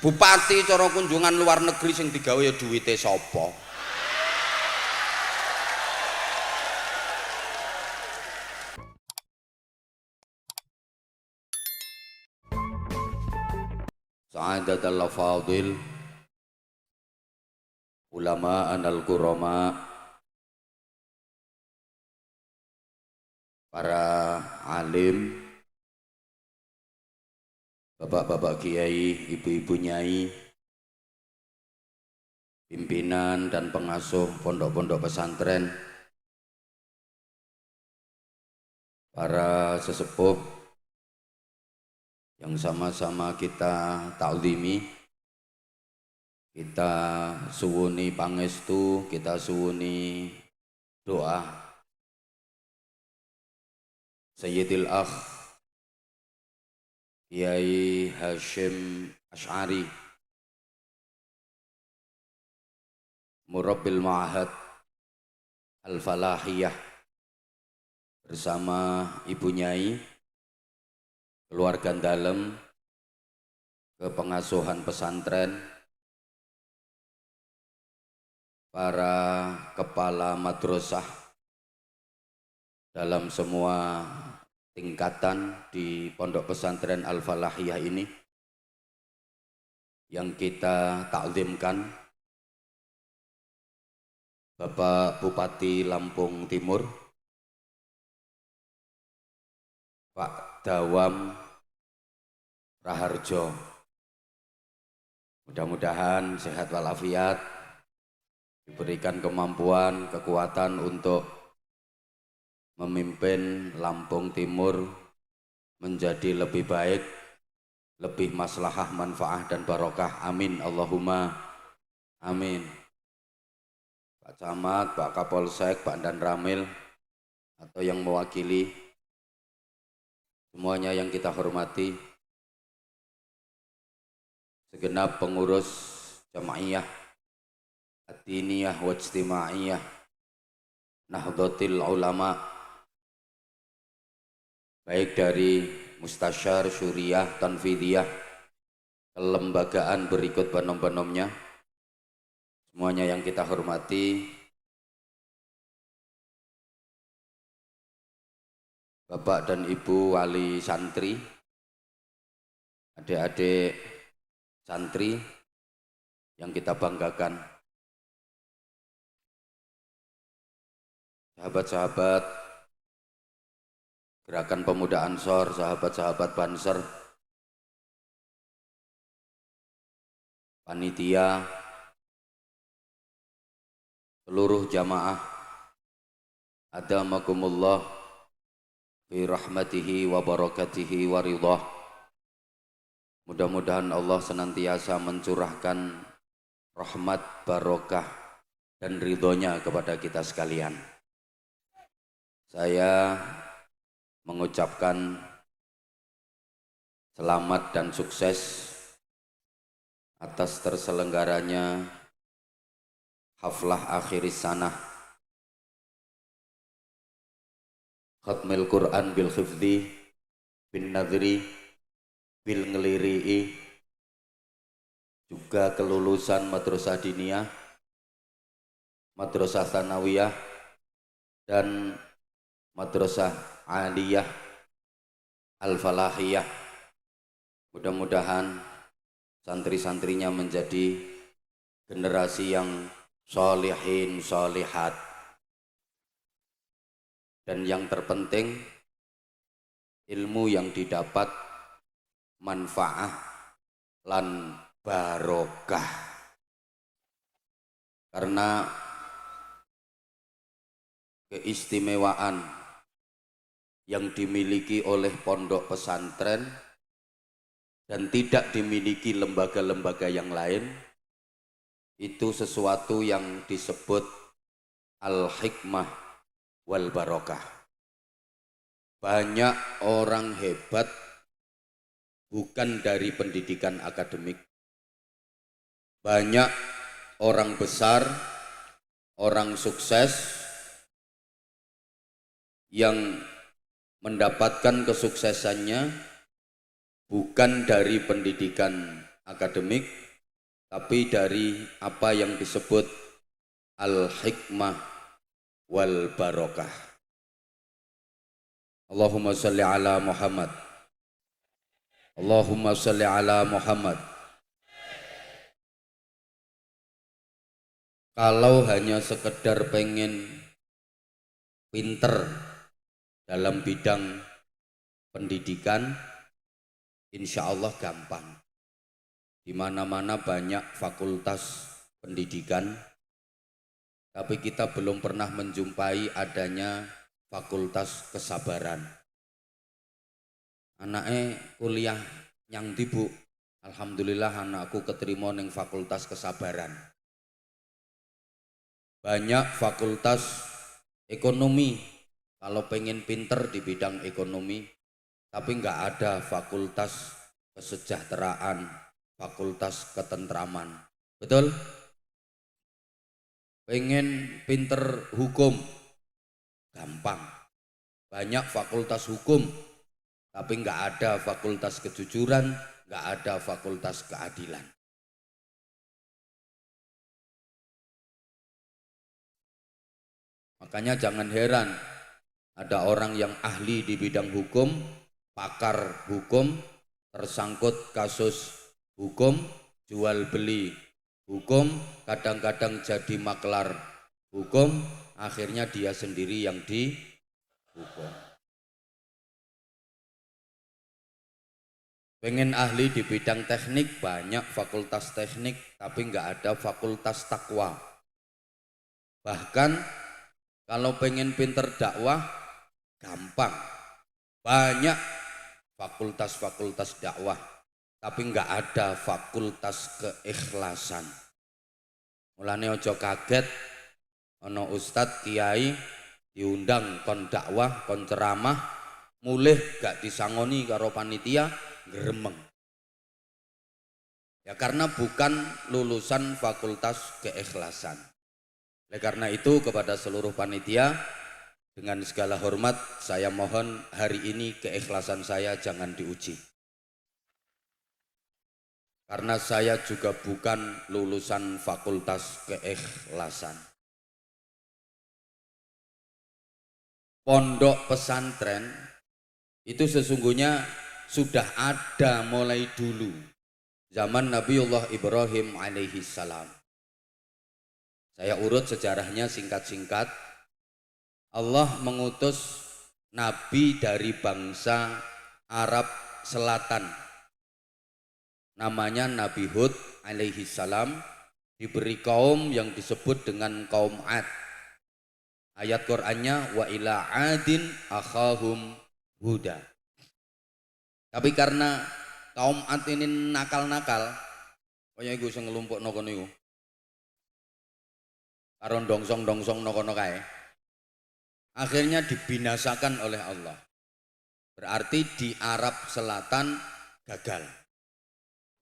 Bupati cara kunjungan luar negeri sing digawe ya duwite sapa? Sa'adatul fadil ulama anal kurama, para alim, bapak-bapak kiai, ibu-ibu nyai, pimpinan dan pengasuh pondok-pondok pesantren, para sesepuh yang sama-sama kita ta'zimi, kita suwuni pangestu, kita suwuni doa Sayyidil Akh Kiai Hashim Asy'ari, Murabbil Ma'had Al-Falahiyah, bersama Ibu Nyai, keluarga dalem, kepengasuhan pesantren, para kepala madrasah dalam semua tingkatan di pondok pesantren Al-Falahiyah ini yang kita takzimkan, Bapak Bupati Lampung Timur, Pak Dawam Raharjo, mudah-mudahan sehat walafiat, diberikan kemampuan, kekuatan untuk memimpin Lampung Timur menjadi lebih baik, lebih maslahah, manfaah dan barokah. Amin Allahumma amin. Pak Camat, Pak Kapolsek, Pak Dan Ramil atau yang mewakili, semuanya yang kita hormati, segenap pengurus Jamaiyah Ad-Diniyah wa Ijtimaiyah Nahdlatul Ulama, baik dari Mustasyar, Syuriah, Tanfidiyah, kelembagaan berikut penom-penomnya, semuanya yang kita hormati, Bapak dan Ibu wali santri, adik-adik santri yang kita banggakan, sahabat-sahabat Gerakan Pemuda Ansor, sahabat-sahabat Banser, panitia, seluruh jamaah, adamakumullah bi rahmatihi wa barakatihi wa ridhah. Mudah-mudahan Allah senantiasa mencurahkan rahmat, barokah dan ridhonya kepada kita sekalian. Saya mengucapkan selamat dan sukses atas terselenggaranya haflah akhir sanah Khatmil Quran bil Khifdi bin Nadri bil Ngeliri'i, juga kelulusan Madrasah Diniyah, Madrasah Tsanawiyah dan Madrasah Aliyah Al-Falahiyah. Mudah-mudahan santri-santrinya menjadi generasi yang sholihin sholihat, dan yang terpenting ilmu yang didapat manfaah lan barokah, karena keistimewaan yang dimiliki oleh pondok pesantren dan tidak dimiliki lembaga-lembaga yang lain itu sesuatu yang disebut al-hikmah wal barokah. Banyak orang hebat bukan dari pendidikan akademik, banyak orang besar, orang sukses yang mendapatkan kesuksesannya bukan dari pendidikan akademik, tapi dari apa yang disebut al-hikmah wal barokah. Allahumma salli ala Muhammad. Allahumma salli ala Muhammad. Kalau hanya sekedar pengen pinter dalam bidang pendidikan, insya Allah gampang. Di mana-mana banyak fakultas pendidikan, tapi kita belum pernah menjumpai adanya fakultas kesabaran. Anaknya kuliah yang Bu, alhamdulillah anakku keterima ning fakultas kesabaran. Banyak fakultas ekonomi, kalau pengen pinter di bidang ekonomi, tapi nggak ada fakultas kesejahteraan, fakultas ketentraman. Betul? Pengen pinter hukum, gampang. Banyak fakultas hukum, tapi nggak ada fakultas kejujuran, nggak ada fakultas keadilan. Makanya jangan heran ada orang yang ahli di bidang hukum, pakar hukum, tersangkut kasus hukum, jual beli hukum, kadang-kadang jadi maklar hukum, akhirnya dia sendiri yang dihukum. Pengen ahli di bidang teknik, banyak fakultas teknik, tapi nggak ada fakultas takwa. Bahkan kalau pengen pinter dakwah, gampang. Banyak fakultas-fakultas dakwah, tapi nggak ada fakultas keikhlasan. Mulane ojo kaget, ono ustadz kiai diundang kon dakwah, kon ceramah, mulih gak disangoni karo panitia, gremeng. Ya karena bukan lulusan fakultas keikhlasan. Oleh karena itu kepada seluruh panitia, dengan segala hormat saya mohon hari ini keikhlasan saya jangan diuji. Karena saya juga bukan lulusan fakultas keikhlasan. Pondok pesantren itu sesungguhnya sudah ada mulai dulu. Zaman Nabiullah Ibrahim alaihi salam. Saya urut sejarahnya singkat-singkat. Allah mengutus nabi dari bangsa Arab Selatan. Namanya Nabi Hud alaihi salam, diberi kaum yang disebut dengan kaum Ad. Ayat Qur'annya wa ila adin akhahum huda. Tapi karena kaum Ad ini nakal-nakal, kaya iku sing ngelumpukno kono iku. Karo dongsong-dongsong kono kae. Akhirnya dibinasakan oleh Allah. Berarti di Arab Selatan gagal.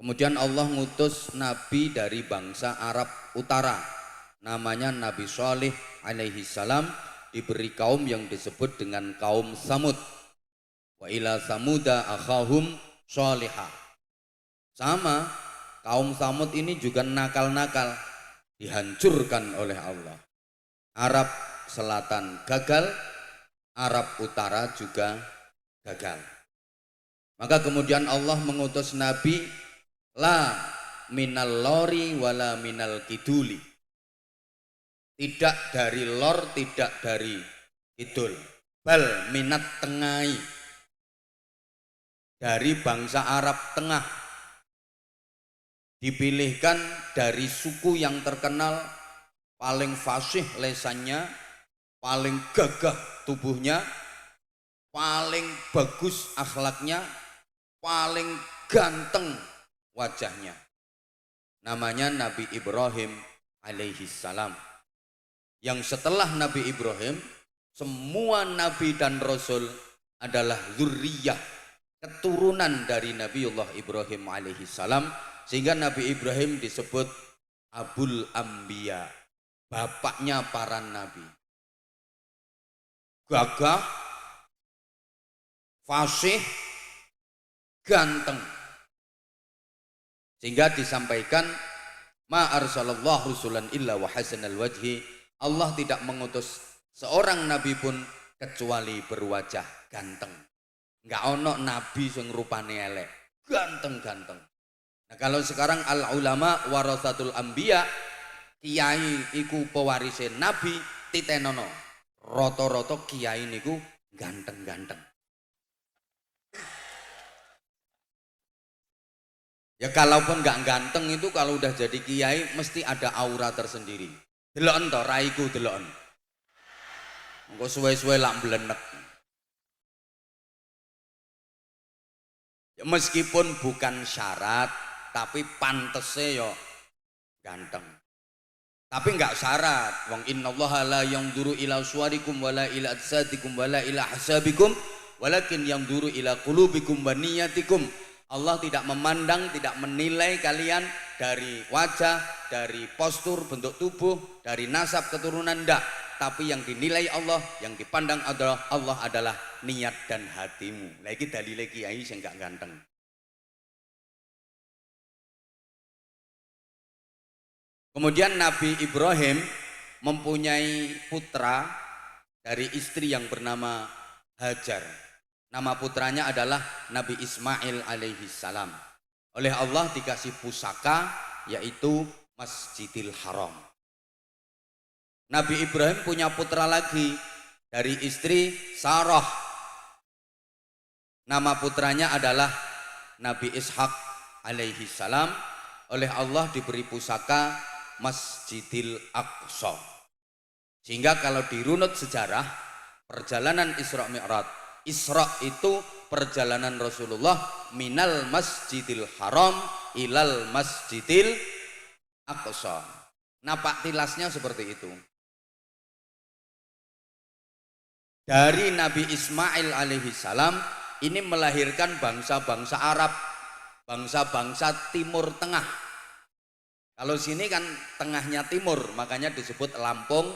Kemudian Allah ngutus nabi dari bangsa Arab Utara. Namanya Nabi Shalih alaihi salam, diberi kaum yang disebut dengan kaum Samud. Wa ila samuda akhahum shalihah. Sama, kaum Samud ini juga nakal-nakal, dihancurkan oleh Allah. Arab Selatan gagal, Arab Utara juga gagal. Maka kemudian Allah mengutus Nabi, la minal lori wala minal kiduli. Tidak dari lor, tidak dari kidul. Bal minat tengai. Dari bangsa Arab Tengah. Dipilihkan dari suku yang terkenal, paling fasih lesannya, paling gagah tubuhnya, paling bagus akhlaknya, paling ganteng wajahnya. Namanya Nabi Ibrahim alaihi salam. Yang setelah Nabi Ibrahim, semua nabi dan rasul adalah zurriyah, keturunan dari Nabiullah Ibrahim alaihi salam, sehingga Nabi Ibrahim disebut Abul Ambiya, bapaknya para nabi. Gagah, fasih, ganteng. Sehingga disampaikan ma arsalallahu rusulan illa wa hasanal wajhi, Allah tidak mengutus seorang nabi pun kecuali berwajah ganteng. Enggak ono nabi sing rupane elek, ganteng-ganteng. Nah, kalau sekarang al ulama warasatul anbiya, kiai iku pewarise nabi, titenono rata-rata kiai niku ganteng-ganteng. Ya kalaupun nggak ganteng itu kalau udah jadi kiai mesti ada aura tersendiri. Delok to raiku delok. Engko suwe-suwe lak mblenek. Ya meskipun bukan syarat tapi pantese yo ganteng. Tapi nggak syarat. Wong innallaha la yanzuru ila suwarikum wala ila ajsadikum wala ila hasabikum walakin yanzuru ila qulubikum wa niyatikum. Allah tidak memandang, tidak menilai kalian dari wajah, dari postur, bentuk tubuh, dari nasab keturunan, enggak. Tapi yang dinilai Allah, yang dipandang adalah Allah adalah niat dan hatimu. Lagi dalile kiai sing gak ganteng. Kemudian Nabi Ibrahim mempunyai putra dari istri yang bernama Hajar. Nama putranya adalah Nabi Ismail alaihi salam. Oleh Allah dikasih pusaka yaitu Masjidil Haram. Nabi Ibrahim punya putra lagi dari istri Sarah. Nama putranya adalah Nabi Ishak alaihi salam. Oleh Allah diberi pusaka Masjidil Aqsa. Sehingga kalau dirunut sejarah perjalanan Isra Mi'raj, Isra itu perjalanan Rasulullah minal Masjidil Haram ilal Masjidil Aqsa. Napak tilasnya seperti itu. Dari Nabi Ismail alaihi salam ini melahirkan bangsa-bangsa Arab, bangsa-bangsa Timur Tengah. Kalau sini kan tengahnya timur, makanya disebut Lampung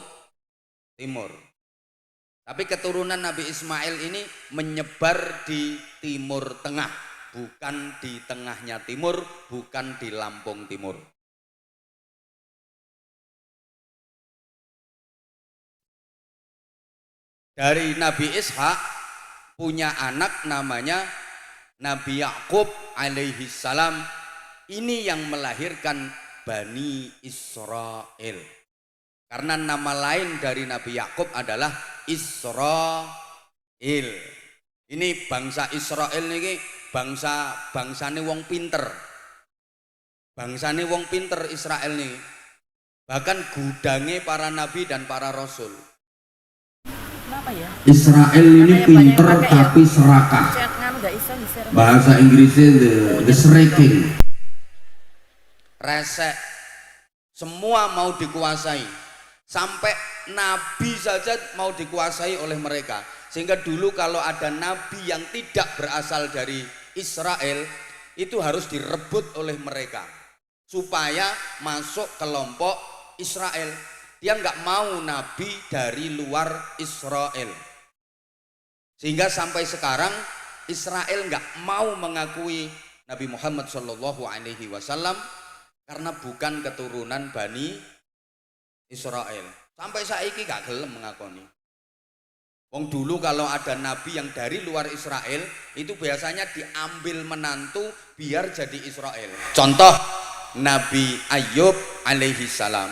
Timur. Tapi keturunan Nabi Ismail ini menyebar di Timur Tengah, bukan di tengahnya timur, bukan di Lampung Timur. Dari Nabi Ishak punya anak namanya Nabi Yakub alaihi salam. Ini yang melahirkan Bani Israel. Karena nama lain dari Nabi Yakub adalah Israel. Ini bangsa Israel ini bangsane wong pinter. Bangsane wong pinter Israel ini. Bahkan gudangnya para nabi dan para rasul. Kenapa ya? Israel ini pinter tapi serakah. Bahasa Inggrisnya the shrinking. Resek. Semua mau dikuasai. Sampai nabi saja mau dikuasai oleh mereka. Sehingga dulu kalau ada nabi yang tidak berasal dari Israel, itu harus direbut oleh mereka supaya masuk kelompok Israel. Dia nggak mau nabi dari luar Israel. Sehingga sampai sekarang Israel nggak mau mengakui Nabi Muhammad SAW karena bukan keturunan Bani Israel. Sampai saiki gak gelem mengakoni. Wong dulu kalau ada nabi yang dari luar Israel itu biasanya diambil menantu biar jadi Israel. Contoh Nabi Ayub alaihi salam.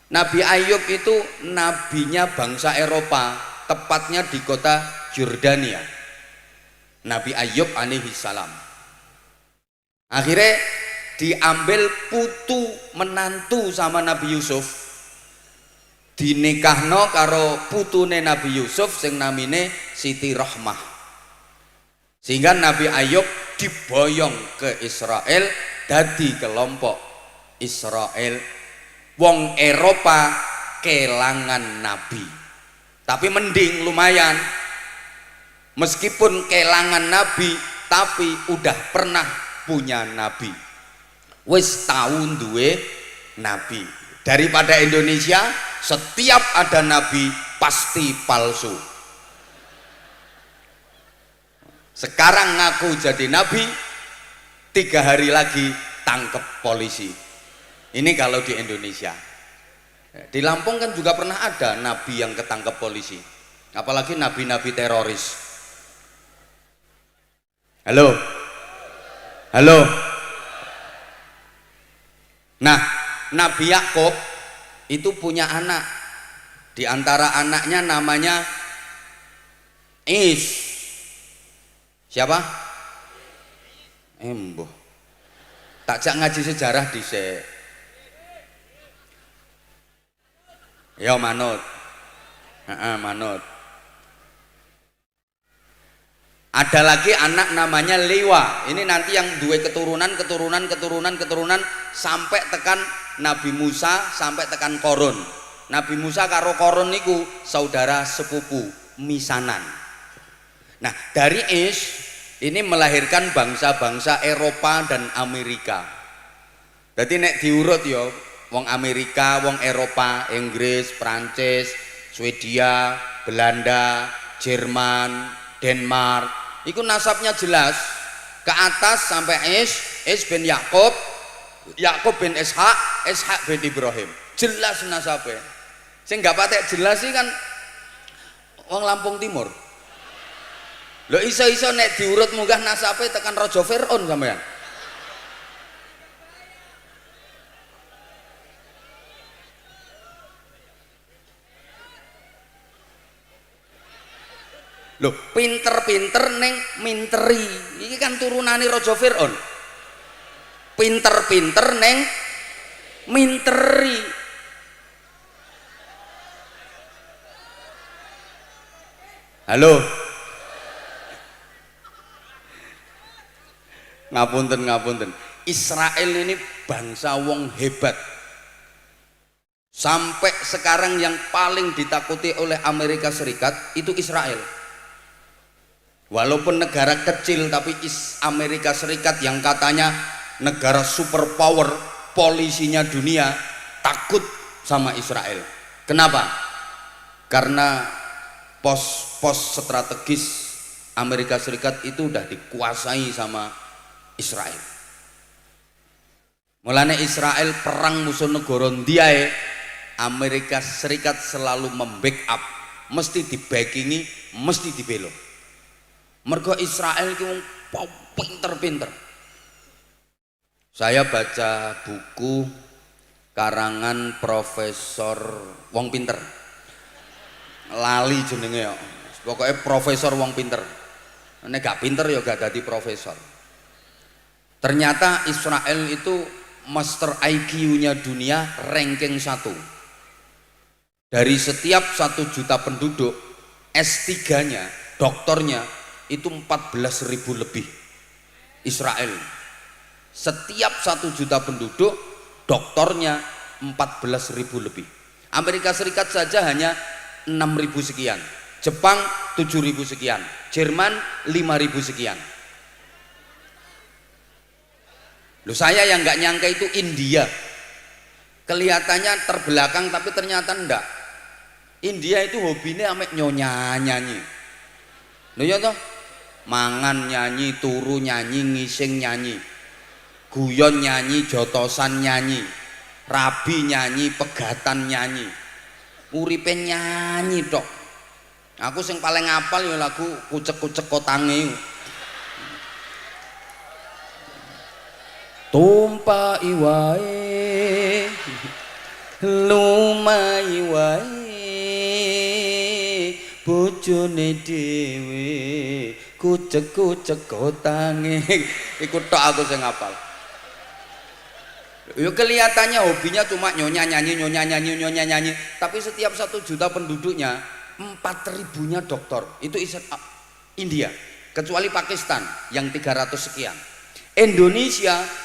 Nabi Ayub itu nabinya bangsa Eropa, tepatnya di kota Jordania. Nabi Ayub alaihi salam. Akhirnya diambil putu menantu sama Nabi Yusuf, dinikahno karo putune Nabi Yusuf sing namine Siti Rahmah. Sehingga Nabi Ayub diboyong ke Israel dadi kelompok Israel. Wong Eropa kelangan nabi, tapi mending lumayan, meskipun kelangan nabi tapi udah pernah punya nabi, wis tahun duwe nabi. Daripada Indonesia setiap ada nabi pasti palsu. Sekarang ngaku jadi nabi, 3 hari lagi ketangkep polisi. Ini kalau di Indonesia. Di Lampung kan juga pernah ada nabi yang ketangkep polisi, apalagi nabi-nabi teroris. Halo, halo. Nah, Nabi Yakub itu punya anak. Di antara anaknya namanya Is. Siapa? Embo. Takjak ngaji sejarah dhisik. Ya manut. Manut. Ada lagi anak namanya Lewa. Ini nanti yang dua keturunan sampai tekan Nabi Musa, sampai tekan Korun. Nabi Musa karo Korun niku saudara sepupu misanan. Nah, dari Is ini melahirkan bangsa-bangsa Eropa dan Amerika. Jadi nek diurut ya, wong Amerika, wong Eropa, Inggris, Prancis, Swedia, Belanda, Jerman, Denmark, itu nasabnya jelas ke atas sampai Is bin Yakub, Yakub bin Ishak, Ishak bin Ibrahim, jelas nasabnya. Sing gak patek jelas sih kan wong Lampung Timur. Lo iso-iso nek diurut munggah nasabnya tekan Raja Fir'aun sampean. Loh, pinter-pinter neng minteri. Ini kan turunane Raja Fir'aun. Pinter-pinter neng minteri. Halo. Ngapunten. Israel ini bangsa wong hebat. Sampai sekarang yang paling ditakuti oleh Amerika Serikat itu Israel. Walaupun negara kecil, tapi Amerika Serikat yang katanya negara superpower, polisinya dunia, takut sama Israel. Kenapa? Karena pos-pos strategis Amerika Serikat itu udah dikuasai sama Israel. Mulane Israel perang musuh negara ndiae, Amerika Serikat selalu membackup, mesti dibackingi, mesti dibelo. Mergo Israel itu pinter-pinter. Saya baca buku karangan Profesor wong pinter, lali jenenge ya, pokoknya Profesor wong pinter. Nek gak pinter ya gak dadi profesor. Ternyata Israel itu master IQ-nya dunia, ranking 1. Dari setiap 1 juta penduduk, S3-nya, doktornya itu 14.000 lebih. Israel setiap 1 juta penduduk, doktornya 14.000 lebih. Amerika Serikat saja hanya 6.000 sekian, Jepang 7.000 sekian, Jerman 5.000 sekian. Loh, saya yang nggak nyangka itu India. Kelihatannya terbelakang tapi ternyata enggak. India itu hobinya amek nyanyi. Loh ya toh, mangan nyanyi, turu nyanyi, ngising nyanyi, guyon nyanyi, jotosan nyanyi, rabi nyanyi, pegatan nyanyi, uripe nyanyi tok. Aku sing paling apal ya lagu kucek-kucek kotange. Tumpai wae lumai wae bojone dhewe kucek-kucek kotange. Iku tok aku sing hafal. Ya kelihatannya hobinya cuma nyonya nyanyi, tapi setiap 1 juta penduduknya 4.000-nya dokter. Itu India, kecuali Pakistan yang 300 sekian. Indonesia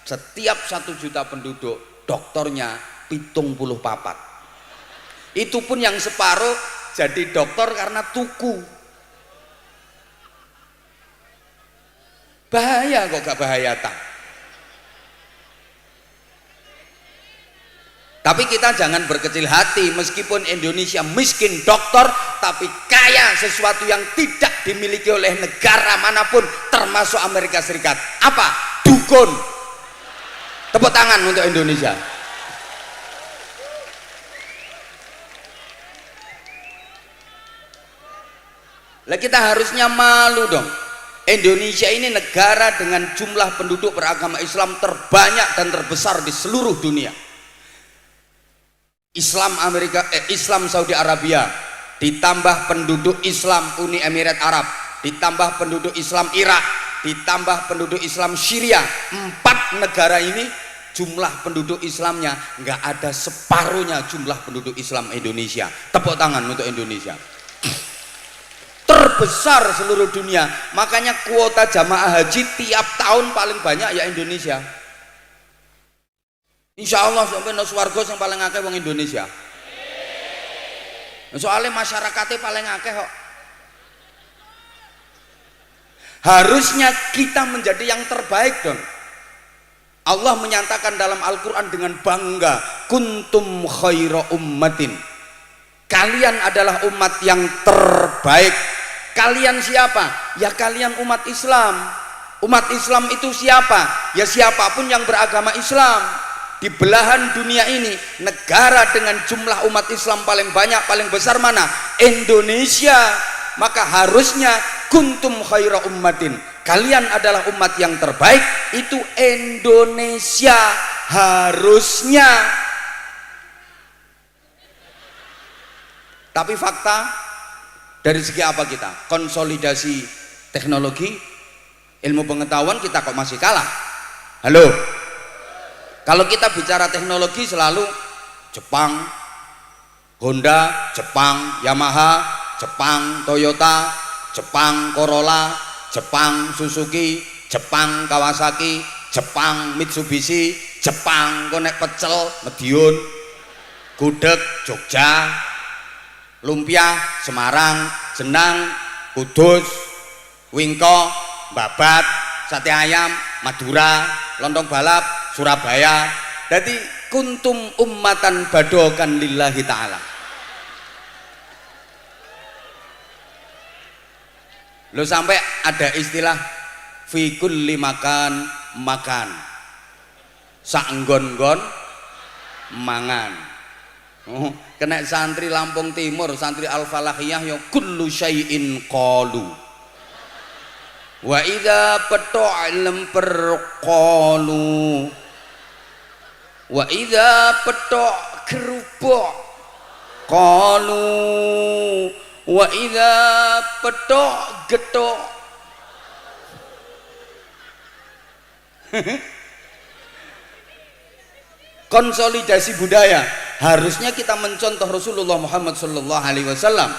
setiap 1 juta penduduk dokternya 74. Itu pun yang separuh jadi dokter karena tuku. Bahaya kok gak bahaya tak? Tapi kita jangan berkecil hati, meskipun Indonesia miskin dokter, tapi kaya sesuatu yang tidak dimiliki oleh negara manapun termasuk Amerika Serikat. Apa? Dukun. Tepuk tangan untuk Indonesia. Lah kita harusnya malu dong. Indonesia ini negara dengan jumlah penduduk beragama Islam terbanyak dan terbesar di seluruh dunia. Islam Saudi Arabia, ditambah penduduk Islam Uni Emirat Arab, ditambah penduduk Islam Irak, ditambah penduduk Islam Syria. 4 negara ini jumlah penduduk Islamnya nggak ada separuhnya jumlah penduduk Islam Indonesia. Tepuk tangan untuk Indonesia. Terbesar seluruh dunia, makanya kuota jamaah haji tiap tahun paling banyak ya Indonesia. Insya Allah sampai nang swarga yang paling akeh wong Indonesia. Soalnya masyarakatnya paling akeh kok. Harusnya kita menjadi yang terbaik dong. Allah menyatakan dalam Al-Quran dengan bangga, kuntum khaira ummatin, kalian adalah umat yang terbaik. Kalian siapa? Ya kalian umat Islam. Umat Islam itu siapa? Ya siapapun yang beragama Islam. Di belahan dunia ini, negara dengan jumlah umat Islam paling banyak, paling besar mana? Indonesia. Maka harusnya kuntum khaira ummatin, kalian adalah umat yang terbaik. Itu Indonesia harusnya. Tapi fakta dari segi apa kita? Konsolidasi teknologi, ilmu pengetahuan kita kok masih kalah. Halo? Kalau kita bicara teknologi selalu Jepang, Honda, Jepang, Yamaha, Jepang, Toyota, Jepang, Corolla, Jepang, Suzuki, Jepang, Kawasaki, Jepang, Mitsubishi, Jepang, konek pecel, Medion, gudeg, Jogja, lumpia, Semarang, jenang, Kudus, wingko, babat, sate ayam, Madura, lontong balap, Surabaya. Jadi kuntum ummatan badokan lillahi ta'ala. Lo sampai ada istilah fi kulli makan makan, saknggon-nggon mangan. Kena santri Lampung Timur, santri Al-Falahiyah ya kullu syai'in qalu. Wa idza petok lemper qalu. Wa idza petok kerupuk qalu. Wa idza petok getok. Konsolidasi budaya, harusnya kita mencontoh Rasulullah Muhammad SAW.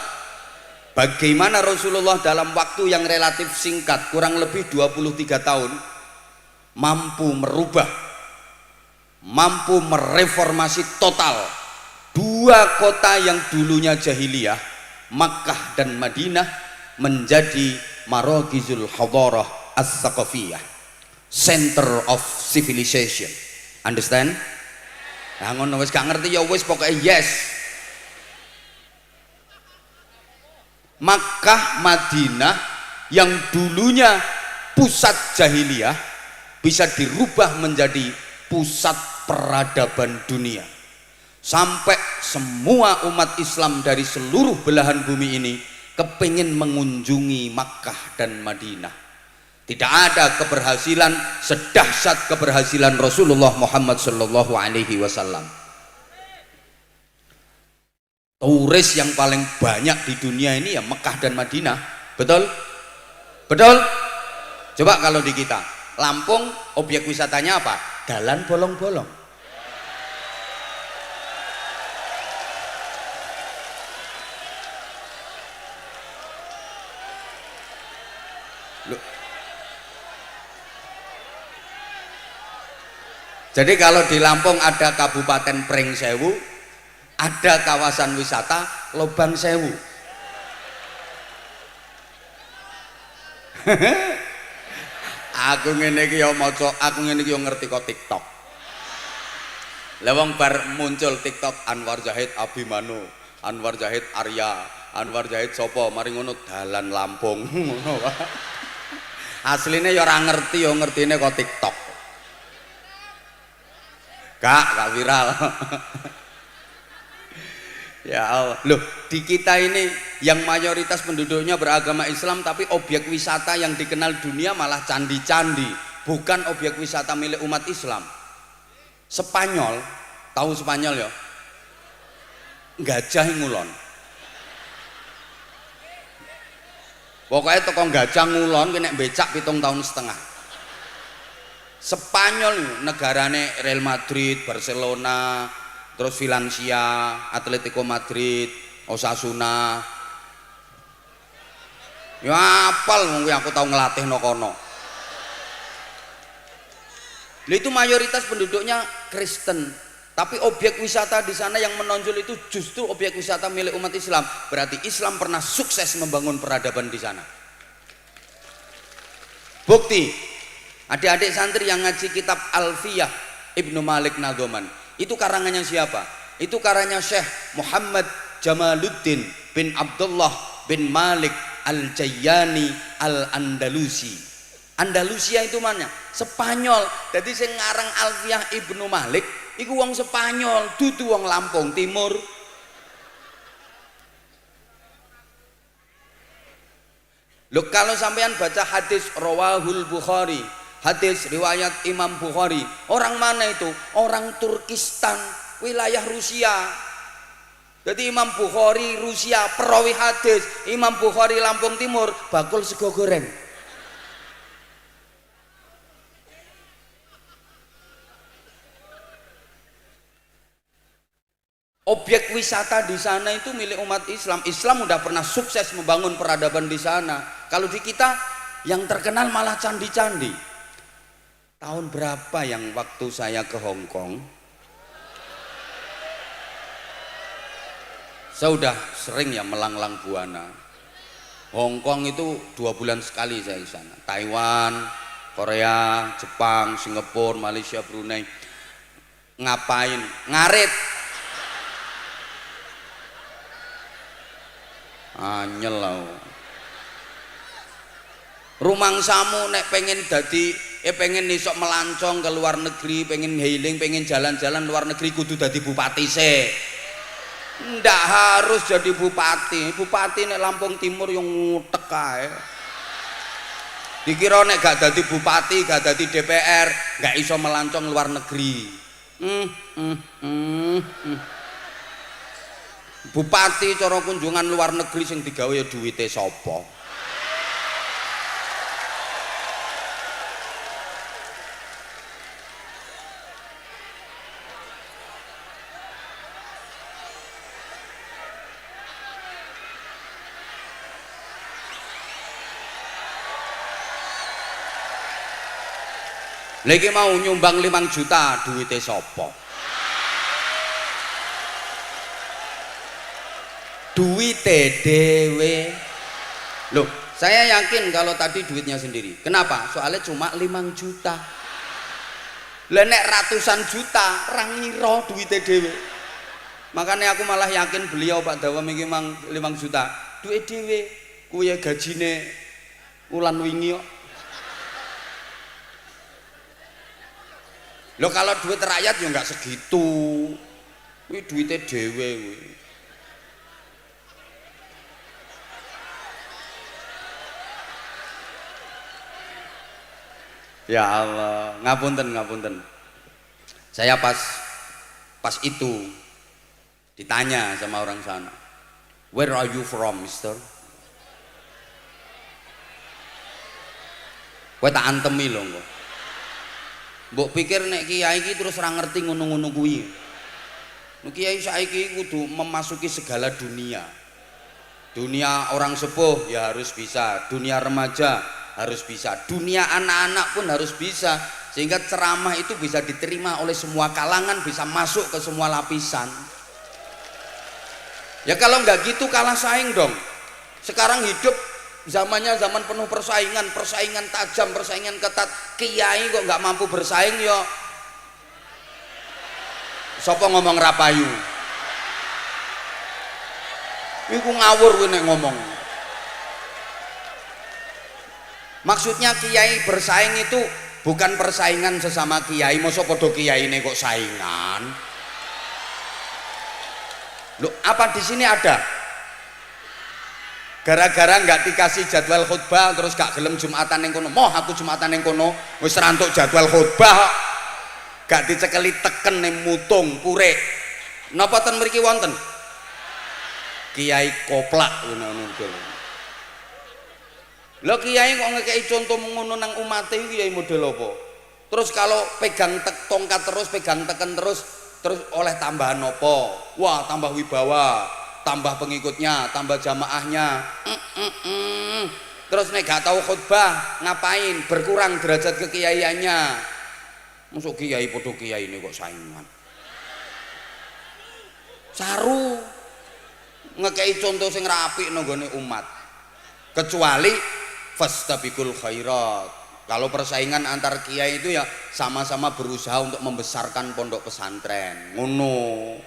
Bagaimana Rasulullah dalam waktu yang relatif singkat, kurang lebih 23 tahun, mampu merubah, mampu mereformasi total 2 kota yang dulunya jahiliyah, Makkah dan Madinah, menjadi Maragizul Hadarah As-Saqafiyah, Center of Civilization. Understand? Nah, ngono wis gak ngerti ya wis pokoknya yes. Makkah, Madinah yang dulunya pusat jahiliyah bisa dirubah menjadi pusat peradaban dunia. Sampai semua umat Islam dari seluruh belahan bumi ini kepingin mengunjungi Makkah dan Madinah. Tidak ada keberhasilan sedahsyat keberhasilan Rasulullah Muhammad sallallahu alaihi wasallam. Turis yang paling banyak di dunia ini ya Mekah dan Madinah. Betul? Betul? Coba kalau di kita, Lampung objek wisatanya apa? Dalan bolong-bolong. Jadi kalau di Lampung ada Kabupaten Pringsewu, ada kawasan wisata Lobang Sewu. Aku ngene iki ya maca, aku ngene iki yo ngerti kok TikTok. Lah wong bar muncul TikTok Anwar Zahid Abimanu, Anwar Zahid Arya, Anwar Zahid sapa, mari ngono dalan Lampung. Asline ya ora ngerti, yo ngertine kok TikTok. Gak viral. Ya Allah. Loh, di kita ini yang mayoritas penduduknya beragama Islam tapi objek wisata yang dikenal dunia malah candi-candi, bukan objek wisata milik umat Islam. Spanyol, tahu Spanyol ya? Gajah ngulon. Pokoknya toko gajah ngulon kena becak 7,5 tahun. Spanyol negarane Real Madrid, Barcelona, terus Valencia, Atletico Madrid, Osasuna. Ya apal mungkin aku tahu ngelatih no kono. Itu mayoritas penduduknya Kristen, tapi objek wisata di sana yang menonjol itu justru objek wisata milik umat Islam. Berarti Islam pernah sukses membangun peradaban di sana. Bukti, adik-adik santri yang ngaji kitab Alfiyah Ibnu Malik Nadhoman, itu karangannya siapa? Itu karangannya Syekh Muhammad Jamaluddin bin Abdullah bin Malik Al-Jayyani Al-Andalusi. Andalusia itu mana? Spanyol. Jadi sing ngarang Alfiyah Ibnu Malik iku wong Spanyol, dudu wong Lampung Timur. Loh, kalau sampean baca hadis Rawahul Bukhari, hadis riwayat Imam Bukhari, orang mana itu? Orang Turkistan, wilayah Rusia. Jadi Imam Bukhari Rusia, perawi hadis. Imam Bukhari Lampung Timur, bakul sego goreng. Objek wisata di sana itu milik umat Islam. Islam udah pernah sukses membangun peradaban di sana. Kalau di kita yang terkenal malah candi-candi. Tahun berapa yang waktu saya ke Hong Kong? Saya udah sering ya melanglang buana. Hong Kong itu 2 bulan sekali saya di sana. Taiwan, Korea, Jepang, Singapura, Malaysia, Brunei. Ngapain? Ngarit. Anyel lah. Rumangsamu nek pengen dadi pengen isok melancong ke luar negeri, pengen healing, pengen jalan-jalan luar negeri kudu dadi bupati sih. Ndak harus jadi bupati. Bupati nek Lampung Timur yang ngutek kae. Dikira nek gak dadi bupati, gak dadi DPR, gak iso melancong luar negeri. Bupati cara kunjungan luar negeri sing digawe ya duwite sapa? Lagi mau nyumbang 5 juta duwite sapa? Duwite dhewe. Loh, saya yakin kalau tadi duitnya sendiri. Kenapa? Soalnya cuma 5 juta. Lah nek ratusan juta ra ngira duwite dhewe. Makanya aku malah yakin beliau Pak Dawam iki mang 5 juta. Duit dhewe kuwi gajine ulan wingi kok. Loh, kalau duit rakyat ya enggak segitu. Kuwi duite dhewe kuwi. Ya Allah, ngapunten. Saya pas itu ditanya sama orang sana, "Where are you from, Mister?" Kowe tak antemi lho kok. Mbok pikir nek kiai iki terus ora ngerti ngono-ngono kuwi. Kiai saiki kudu memasuki segala dunia. Dunia orang sepuh ya harus bisa, dunia remaja harus bisa, dunia anak-anak pun harus bisa, sehingga ceramah itu bisa diterima oleh semua kalangan, bisa masuk ke semua lapisan. Ya kalau nggak gitu kalah saing dong. Sekarang hidup zamannya zaman penuh persaingan tajam, persaingan ketat. Kiai kok nggak mampu bersaing yo. Sopo ngomong rapayu? Iku ngawur nek ngomong. Maksudnya kiai bersaing itu bukan persaingan sesama kiai. Mosok podo kiai ini kok saingan? Loh, apa di sini ada? Gara-gara nggak dikasih jadwal khutbah terus gak gelem Jumatan yang kono. Moh aku Jumatan yang kono wis rantuk jadwal khutbah. Gak dicekeli teken ning mutung pure. Napa ten mriki wonten? Kiai koplak ngono lho. Lho kiai kok ngekeki contoh ngono nang umate iki kiai model apa? Terus kalau pegang tongkat terus, pegang teken terus oleh tambahan apa? Wah, tambah wibawa, tambah pengikutnya, tambah jamaahnya. Terus nek gak tahu khutbah, ngapain? Berkurang derajat kekiaiannya. Masuk kiai podo kiai ini kok saingan. Saru ngekei contoh sing rapi nggone umat. Kecuali fastabiqul khairat. Kalau persaingan antar kiai itu ya sama-sama berusaha untuk membesarkan pondok pesantren. Ngono.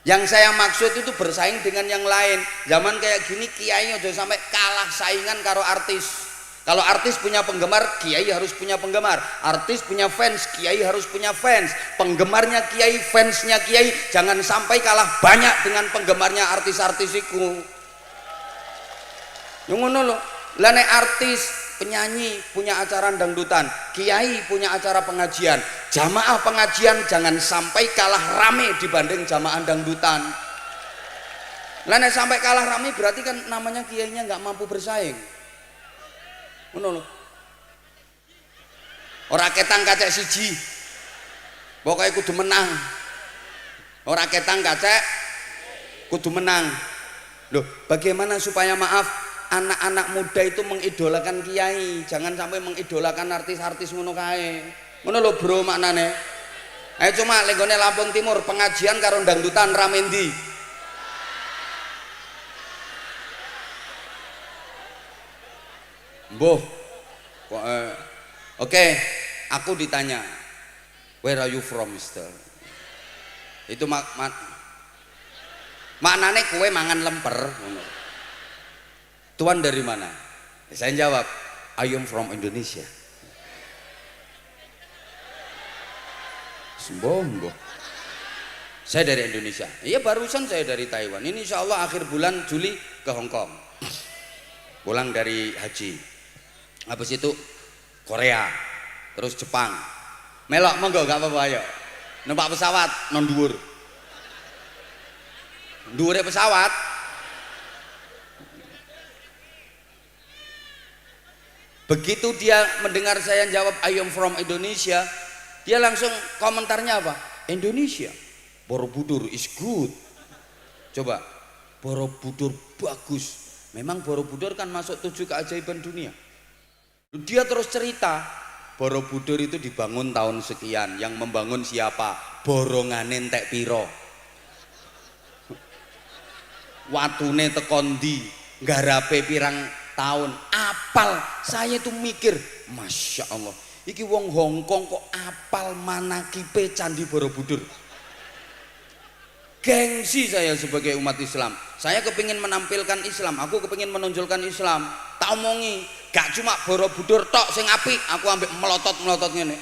Yang saya maksud itu bersaing dengan yang lain. Zaman kayak gini kiai aja sampai kalah saingan karo artis. Kalau artis punya penggemar, kiai harus punya penggemar. Artis punya fans, kiai harus punya fans. Penggemarnya kiai, fansnya kiai, jangan sampai kalah banyak dengan penggemarnya artis-artis itu. Yang ngono lho. Lah nek artis, penyanyi punya acara dangdutan, kiai punya acara pengajian, jamaah pengajian jangan sampai kalah rame dibanding jamaah dangdutan. Lah nek sampai kalah rame berarti kan namanya kiainya nggak mampu bersaing. Ngono lho. Ora ketang kacek siji. Pokoke kudu menang. Ora ketang kacek kudu menang. Loh, bagaimana supaya maaf anak-anak muda itu mengidolakan kiai, jangan sampai mengidolakan artis-artis ngono kae. Ngono lho bro maknane. Ayo cuma lenggone Lampung Timur pengajian karo dangdutan rame ndi? Mbuh. Kok oke, aku ditanya, where are you from, Mister? Itu maknane kue mangan lemper ngono. Tuan dari mana? Saya jawab, I am from Indonesia. Semboh. Saya dari Indonesia. Iya barusan saya dari Taiwan. Ini insya Allah akhir bulan Juli ke Hong Kong. Pulang dari haji. Habis itu Korea, terus Jepang. Melok monggo gak apa-apa ayo. Numpak pesawat non dhuwur. Dhuwure pesawat. Begitu dia mendengar saya jawab I am from Indonesia, dia langsung komentarnya apa? Indonesia, Borobudur is good. Coba, Borobudur bagus. Memang Borobudur kan masuk 7 keajaiban dunia. Dia terus cerita, Borobudur itu dibangun tahun sekian. Yang membangun siapa? Borongane entek piro? Watune tekondi, garape pirang tahun. Apal. Saya itu mikir, Masya Allah, iki wong Hongkong kok apal manakibe Candi Borobudur. Gengsi saya sebagai umat Islam. Saya kepingin menampilkan Islam, aku kepingin menonjolkan Islam. Tak omongi, gak cuma Borobudur tok sing apik, aku ambek melotot ngene.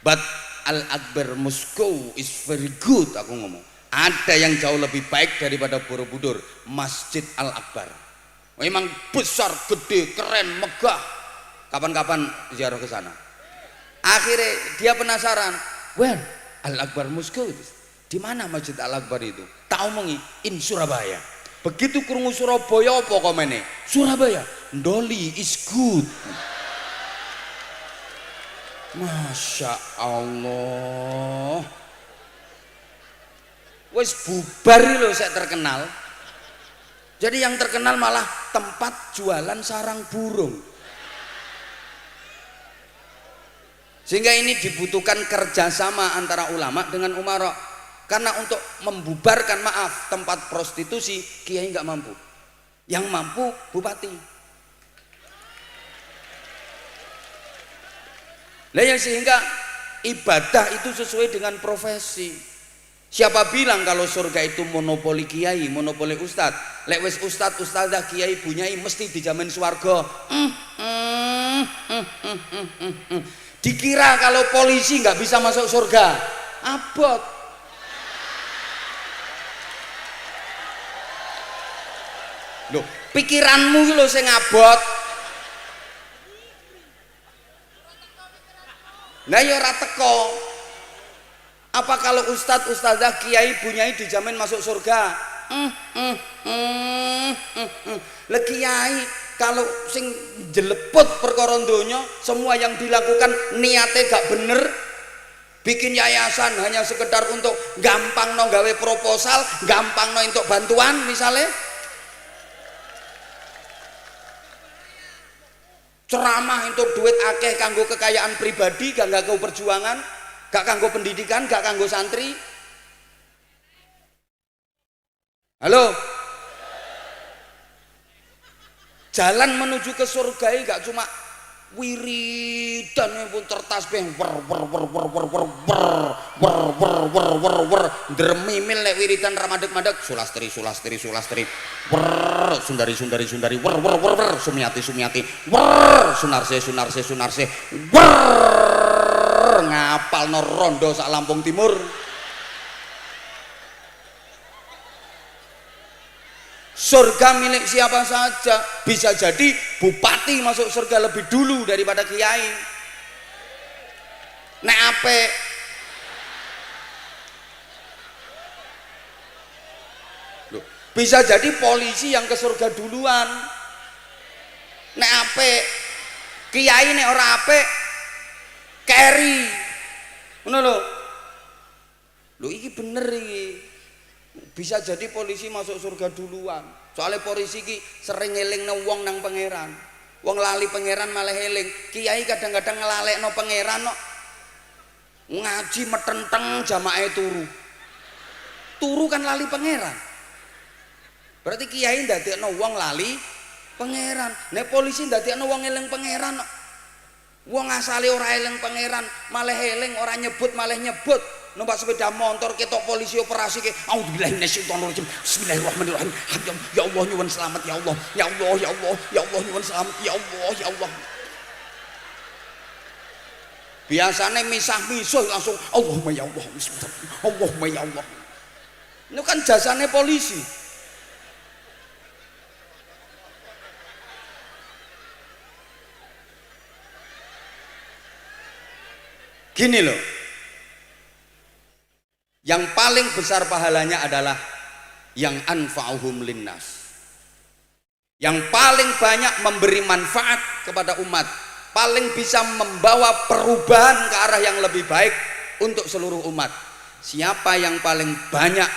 But Al-Akbar Moskow is very good, aku ngomong. Ada yang jauh lebih baik daripada Borobudur, Masjid Al-Akbar. Memang besar, gede, keren, megah. Kapan-kapan ziarah ke sana. Akhirnya dia penasaran, well, Al-Akbar Moskow di mana Masjid Al-Akbar itu? Tak omongi, in Surabaya. Begitu krungu Surabaya apa komene? Surabaya, Ndoli is good. Masya Allah. Wes bubar lho saya terkenal. Jadi yang terkenal malah tempat jualan sarang burung. Sehingga ini dibutuhkan kerjasama antara ulama dengan umara. Karena untuk membubarkan maaf tempat prostitusi kiai nggak mampu, yang mampu bupati. Lah yang sehingga ibadah itu sesuai dengan profesi. Siapa bilang kalau surga itu monopoli kiai, monopoli ustad? Lek wis ustad, ustadzah, kiai, bunyai mesti dijamin swarga. Dikira kalau polisi nggak bisa masuk surga, abot. Loh, pikiranmu iki lho sing abot. Nah ya ora teko. Apa kalau ustadz, ustadzah, kiai, bunyai dijamin masuk surga? Lah kiai kalau sing jeleput perkara donya, semua yang dilakukan niatnya gak bener, bikin yayasan hanya sekedar untuk gampang no gawe proposal, gampang no untuk bantuan misalnya, ceramah untuk duit akeh kanggo kekayaan pribadi, gak kanggo perjuangan, gak kanggo pendidikan, gak kanggo santri. Halo, jalan menuju ke surga gak cuma wiridan pun tertasbih dermimil nek wiridan ramadeg-madeg sulastri sulastri sulastri sundari sundari sundari sumiati sumiati sunarse sunarse sunarse ngapalno rondo sak Lampung Timur. Surga milik siapa saja, bisa jadi bupati masuk surga lebih dulu daripada kiai. Nek ape loh, bisa jadi polisi yang ke surga duluan. Nek ape kiai nek ora ape keri. Ngono lho. Lho iki bener iki. Bisa jadi polisi masuk surga duluan. Soalnya polisi ki sering ngeling wong nang pangeran. Wong lali pangeran malah eling. Kiai kadang-kadang ngelalekno pangeran no. Ngaji metenteng jamaah turu. Turu kan lali pangeran. Berarti kiai ndadekno wong lali pangeran. Nek polisi ndadekno wong eling pangeran no. Wong asale ora eling pangeran, malah eling, ora nyebut malah nyebut. Numpak sepeda motor ketok polisi operasi ke auzubillahi minasyaitonirrajim bismillahirrahmanirrahim ya Allah nyuwun selamat ya Allah ya Allah ya Allah ya Allah nyuwun selamat ya Allah ya Allah. Biasanya misah-misuh langsung Allahumma ya Allah Allahumma ya Allah. Itu kan jasanya polisi. Gini loh, yang paling besar pahalanya adalah yang anfa'uhum linnas, yang paling banyak memberi manfaat kepada umat, paling bisa membawa perubahan ke arah yang lebih baik untuk seluruh umat. Siapa yang paling banyak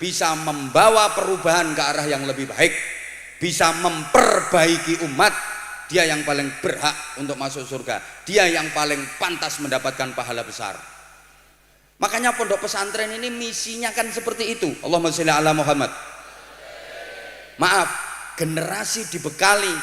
bisa membawa perubahan ke arah yang lebih baik, bisa memperbaiki umat, dia yang paling berhak untuk masuk surga, dia yang paling pantas mendapatkan pahala besar. Makanya pondok pesantren ini misinya kan seperti itu. Allahumma sholli ala Muhammad. Maaf, generasi dibekali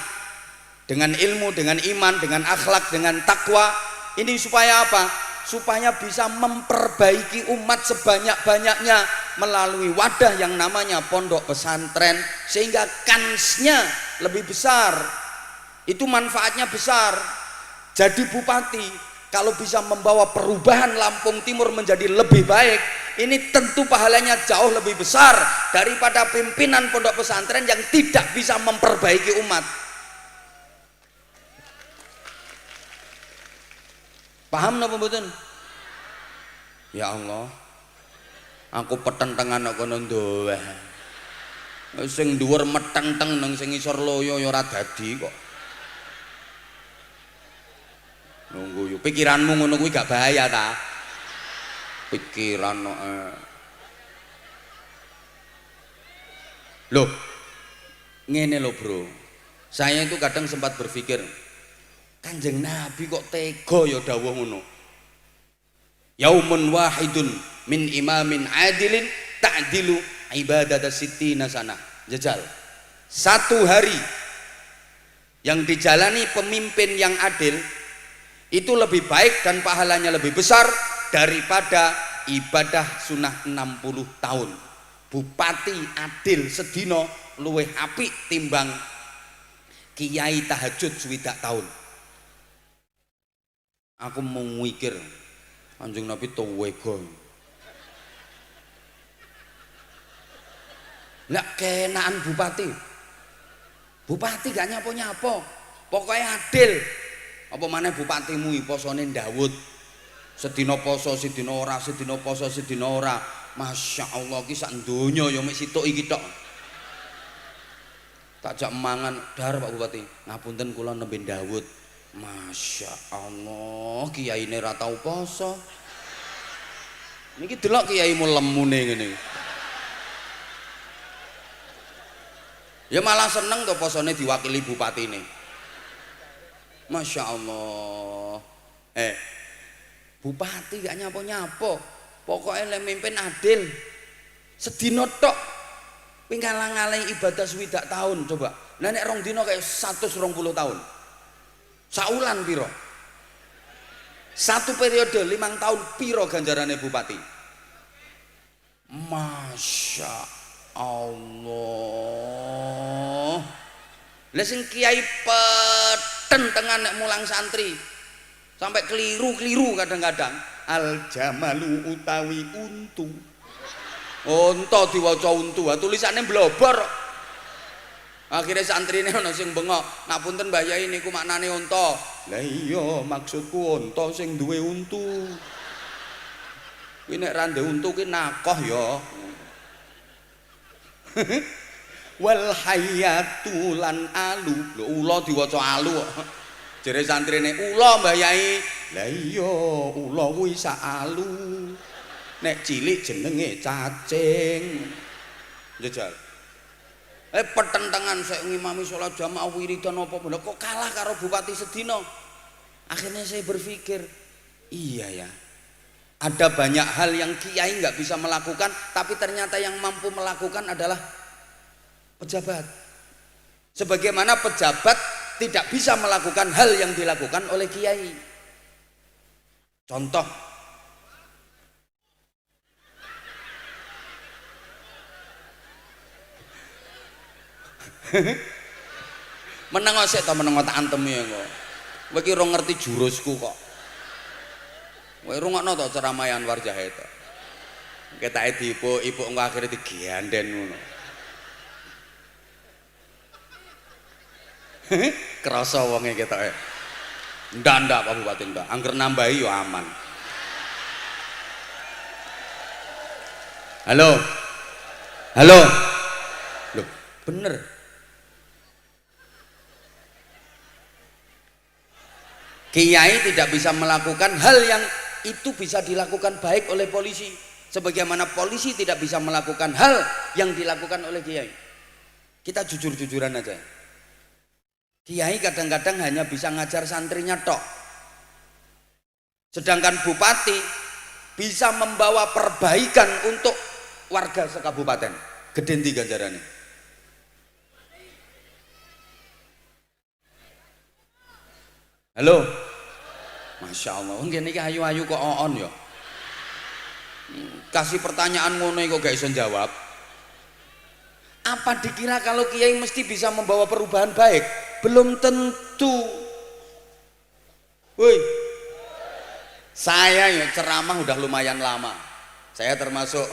dengan ilmu, dengan iman, dengan akhlak, dengan takwa. Ini supaya apa? Supaya bisa memperbaiki umat sebanyak-banyaknya melalui wadah yang namanya pondok pesantren, sehingga kansnya lebih besar. Itu manfaatnya besar. Jadi bupati kalau bisa membawa perubahan Lampung Timur menjadi lebih baik, ini tentu pahalanya jauh lebih besar daripada pimpinan pondok pesantren yang tidak bisa memperbaiki umat. Paham napa mboten? Ya Allah, aku petentengan kok kono ndowe. Sing dhuwur metenteng nang sing isor loyo ya ora dadi kok. Nunggu yuk, pikiranmu ngono kuwi gak bahaya ta? Pikiran loh, ngene loh bro, saya itu kadang sempat berpikir, Kanjeng Nabi kok tega ya dawuh ngono. Yaumun wahidun min imamin adilin ta'dilu ibadata sittina sana. Jajal, satu hari yang dijalani pemimpin yang adil itu lebih baik dan pahalanya lebih besar daripada ibadah sunnah 60 tahun. Bupati adil sedino luwih apik timbang kiai tahajud swidak tahun. Aku mau mikir Kanjeng Nabi tuwega. Lah kenaan bupati. Bupati gak nyapo-nyapo. Pokoknya adil. Apa maneh bupatimu posone Dawud. Sedina poso, sedina ora, sedina poso, sedina ora. Masya Allah ki sak donya ya mek situk iki tok. Tak jak mangan dar Pak Bupati. Ngapunten kula nembe Dawud. Masya Allah kiyaine ra tau poso. Niki delok kiyaimu lemune ngene. Ya malah seneng to posone diwakili bupatine. Masya Allah. Bupati gak nyapo-nyapo. Pokoknya lek mimpin adil. Sedina tok pinggalang-aling ibadah swidak tahun coba. Lah nek rong dina kayak 120 tahun. Saulan piro? Satu periode 5 tahun piro ganjarane bupati? Masya Allah. Lah sing kiai peten tengan nek mulang santri sampai keliru kadang-kadang. Al jamalu utawi untu. Unta diwaca untu, tulisannya blobor. Akhirnya santrine ana sing bengok, nak punten Mbah Yai niku maknane unta. Lah iya maksudku unta sing duwe untu. Kuwi nek ra ndek untu ki nakoh ya. Wal hayatu lan alu. Lho ula diwaca alu kok. Jere santrine ula Mbah Yai. Lah iya ula kuwi sak alu. Nek cilik jenenge cacing. Njajal. Pertentangan saya ngimami sholat jamaah wiridan apa bener kok kalah karo bupati sedina. Akhirnya saya berpikir, iya ya. Ada banyak hal yang kiai nggak bisa melakukan, tapi ternyata yang mampu melakukan adalah pejabat. Sebagaimana pejabat tidak bisa melakukan hal yang dilakukan oleh kiai. Contoh, meneng sik to meneng tak antemi kok. Kowe iki ora ngerti jurusku kok. Kowe rungokno to ceramah Anwar Zahid. Ketake diipuk-ipuk engko akhire diganden ngono. Krasa wonge ketoke. Ndak Pak Bupati ndak. Angger nambahi yo aman. Halo. Halo. Loh, bener. Kiai tidak bisa melakukan hal yang itu bisa dilakukan baik oleh polisi, sebagaimana polisi tidak bisa melakukan hal yang dilakukan oleh kiai. Kita jujur-jujuran aja. Kiai kadang-kadang hanya bisa ngajar santrinya tok, sedangkan bupati bisa membawa perbaikan untuk warga sekabupaten. Gedenti ganjarannya. Halo. Masya Allah, mungkin ini ayu-ayu kok on ya. Kasih pertanyaan ngono kok gak iso jawab. Apa dikira kalau kiai mesti bisa membawa perubahan baik? Belum tentu. Woi, saya ya ceramah udah lumayan lama. Saya termasuk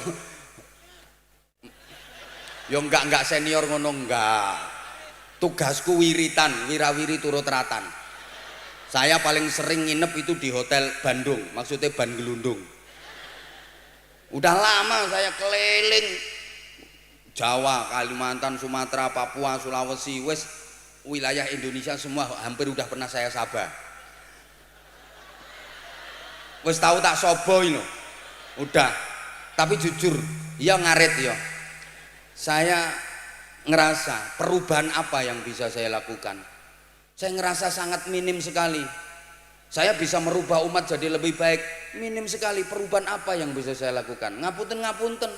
yo enggak senior ngono enggak. Tugasku wiritan, wirawiri turut ratan. Saya paling sering nginep itu di hotel Bandung, maksudnya Ban Gelundung. Udah lama saya keliling Jawa, Kalimantan, Sumatera, Papua, Sulawesi, wes wilayah Indonesia semua hampir udah pernah saya sabah. Wes tahu tak sobo ini, udah. Tapi jujur, ya ngaret ya. Saya ngerasa perubahan apa yang bisa saya lakukan. Saya ngerasa sangat minim sekali. Saya bisa merubah umat jadi lebih baik. Minim sekali. Perubahan apa yang bisa saya lakukan? Ngapunten.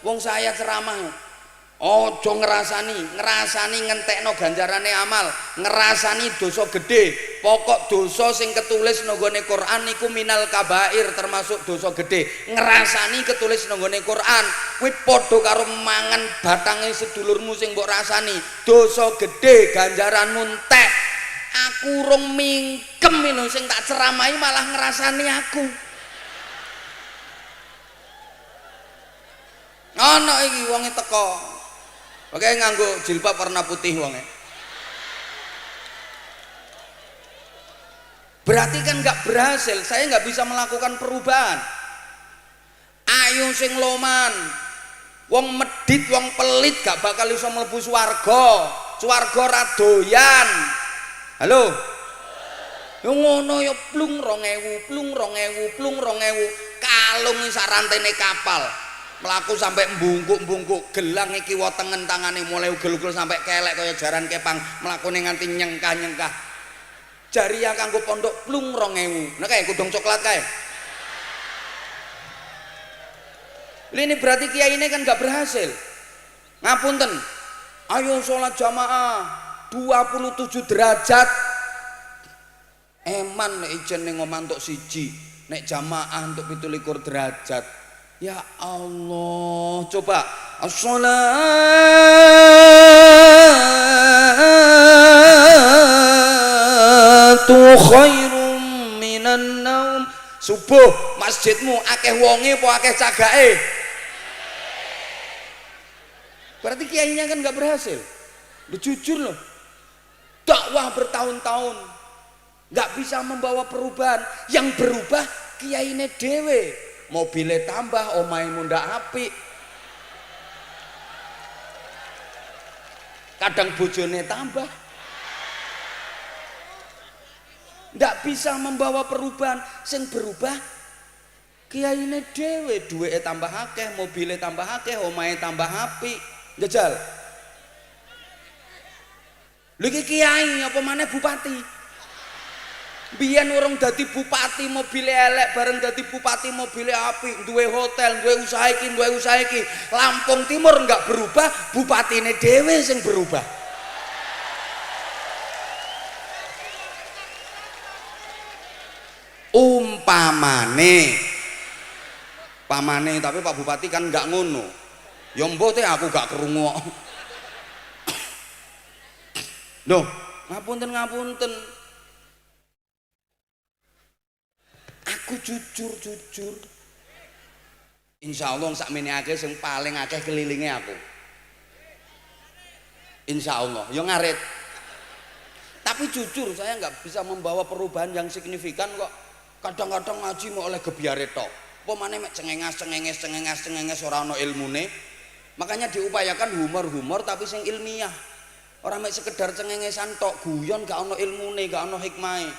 Wong saya ceramah. Ojo ngerasani ngentekno ganjarane amal, ngerasani dosa gede. Pokok dosa sing ketulis nggone Quran niku minal kabair, termasuk dosa gede. Ngerasani ketulis nggone Quran kuwi padha karo mangan batange sedulurmu sing mbok rasani. Dosa gede ganjaranmu entek. Aku urung mingkem lho sing tak ceramahi malah ngrasani aku. Ana iki wonge teko. Oke nganggo jilbab warna putih wonge. Berarti kan nggak berhasil, saya nggak bisa melakukan perubahan. Ayo sing loman, wong medit, wong pelit gak bakal iso mlebu swarga. Swarga ra doyan. Halo. Yo ngono yo plung 2000, plung 2000, plung 2000. Kalung sak rantene kapal. Melaku sampai mbungkuk-mbungkuk, gelang iki wetengen tangane mulai ugel-ugel sampai kelek kaya jaran kepang, mlakune nganti nyengkah-nyengkah. Jari yang kanggo pondok plung 2000. Nah kae kudung coklat kae. Ini berarti kiai ini kan gak berhasil. Ngapunten. Ayo sholat jamaah 27 derajat. Eman nek ijen ning omah entuk siji, nek jamaah untuk 27 derajat. Ya Allah, coba as-shalatu khairum minan naum. Subuh masjidmu akeh wonge apa akeh cagake? Berarti kiainya kan nggak berhasil. Udah jujur loh, dakwah bertahun-tahun nggak bisa membawa perubahan. Yang berubah kiainya dewe, mobilnya tambah, omahe mundak apik, kadang bojone tambah, nggak bisa membawa perubahan. Sing berubah kiainya dewe, duwe tambah akeh, mobilnya tambah akeh, omahe tambah apik. Jajal lho iki kiai apa maneh bupati. Biyen urung dadi bupati mobile elek, bareng dadi bupati mobile apik, duwe hotel, duwe usaha iki, duwe usaha iki. Lampung Timur enggak berubah, bupatine dhewe sing berubah. Pamane tapi Pak Bupati kan enggak ngono. Ya mbok teh aku gak krungu kok. Loh, ngapunten. Aku jujur. Insya Allah sakmene akeh sing paling akeh kelilinge aku. Insya Allah, ya ngarit. Tapi jujur saya nggak bisa membawa perubahan yang signifikan kok. Kadang-kadang ngaji mau oleh gebyare tok. Apa maneh mek cengenges ora ana ilmune. Makanya diupayakan humor tapi sing ilmiah. Orang mek sekedar cengengesan tok, guyon gak ono ilmune, gak ono hikmahe.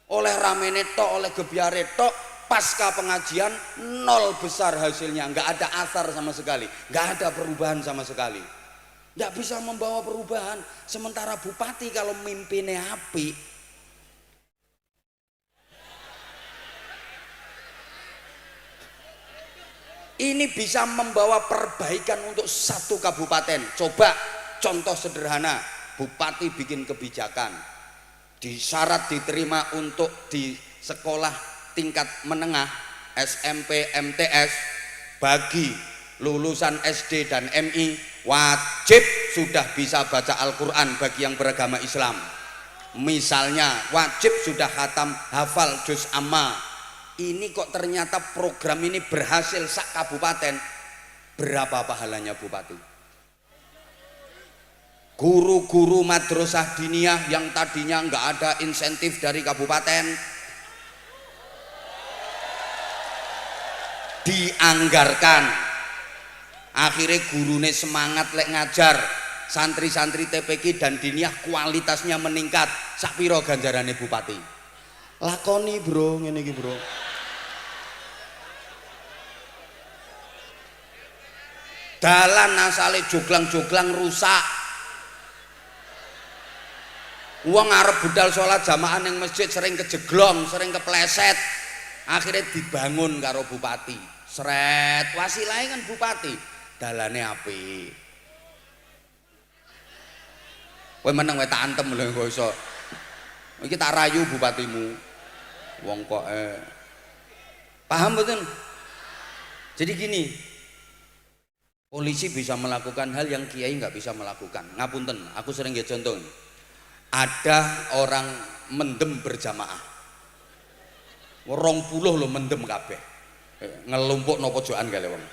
Oleh ramene tok, oleh gebyare tok, pasca pengajian nol besar hasilnya, nggak ada asar sama sekali, nggak ada perubahan sama sekali. Nggak bisa membawa perubahan. Sementara bupati kalau mimpinnya api, ini bisa membawa perbaikan untuk satu kabupaten. Coba contoh sederhana, bupati bikin kebijakan, disyarat diterima untuk di sekolah tingkat menengah SMP MTS, bagi lulusan SD dan MI wajib sudah bisa baca Al-Quran bagi yang beragama Islam. Misalnya wajib sudah khatam hafal juz amma. Ini kok ternyata program ini berhasil sak kabupaten. Berapa pahalanya bupati? Guru-guru madrasah diniyah yang tadinya nggak ada insentif dari kabupaten dianggarkan. Akhirnya gurune semangat lek ngajar. Santri-santri TPQ dan diniyah kualitasnya meningkat. Sak piro ganjarane bupati? Lakoni bro, ngene iki bro. Dalan asale joglang-joglang rusak. Wong arep budal sholat jamaah ning masjid sering kejeglong, sering kepleset. Akhirnya dibangun karo bupati. Sret, wasilahe kan bupati. Dalane apik. Kowe meneng wae tak antem lho kok iso. Iki tak rayu bupatimu. Wong kok paham mboten? Jadi gini, polisi bisa melakukan hal yang kiai nggak bisa melakukan. Ngapunten, aku sering nggih contoh. Ada orang mendem berjamaah. 20 lho mendem kabeh. Ngelumpuk no pojokan kali wong.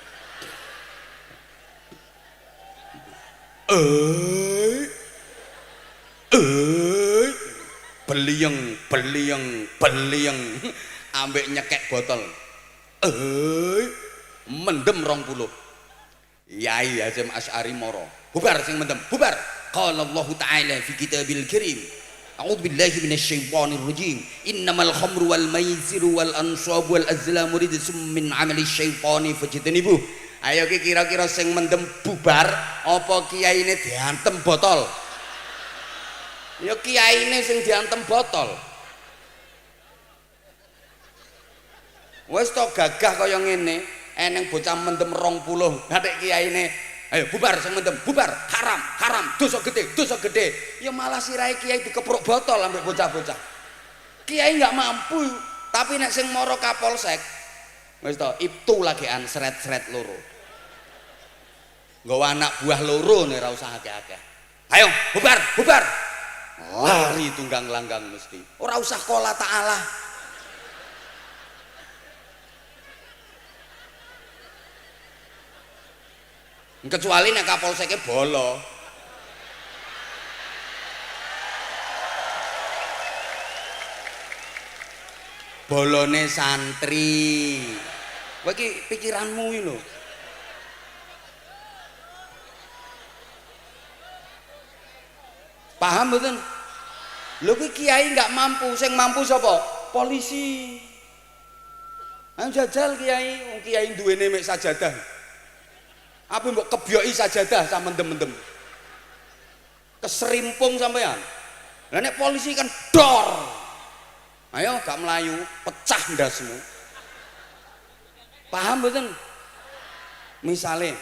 Belieng ambek nyekek botol. Mendem 20. Yai Hasyim Asy'ari moro. Bubar sing mendem, bubar. Qala Allah Ta'ala fi kitabil karim. A'udzu billahi minasyaitonir rajim. Innamal khamru wal maisiru wal ansabu wal azlamu rijsum min 'amali syaitani fajtanibuh. Ayo ki kira-kira sing mendem bubar apa kiyaine diantem botol? Ya kiyaine sing diantem botol. Wis to gagah kaya ngene, eneng bocah mendem 20, ngatek kiyaine, ayo bubar sing mendem, bubar, haram, dosa gede. Ya malah sirahe kiai dikepruk botol ambek bocah-bocah. Kiai enggak mampu, tapi nek sing moro Kapolsek, wis to ibtu lagian seret-seret loro. Nggawa anak buah loro nek ora usah akeh-akeh. Ayo bubar. Lari tunggang langgang mesti. Ora usah qala ta'ala. Kecuali nek Kapolseke bolo. Bolone santri. Kowe iki pikiranmu iki lho. Paham mboten? Lho ki kiai enggak mampu, sing mampu sapa? Polisi. Ayo jajal kiai, wong kiai duwene mek sajadah. Apa mbok kebyoki sajadah sama mendem-mendem. Keserimpung sampean. Lah nek polisi kan dor. Ayo gak melayu, pecah ndasmu. Paham mboten? Misale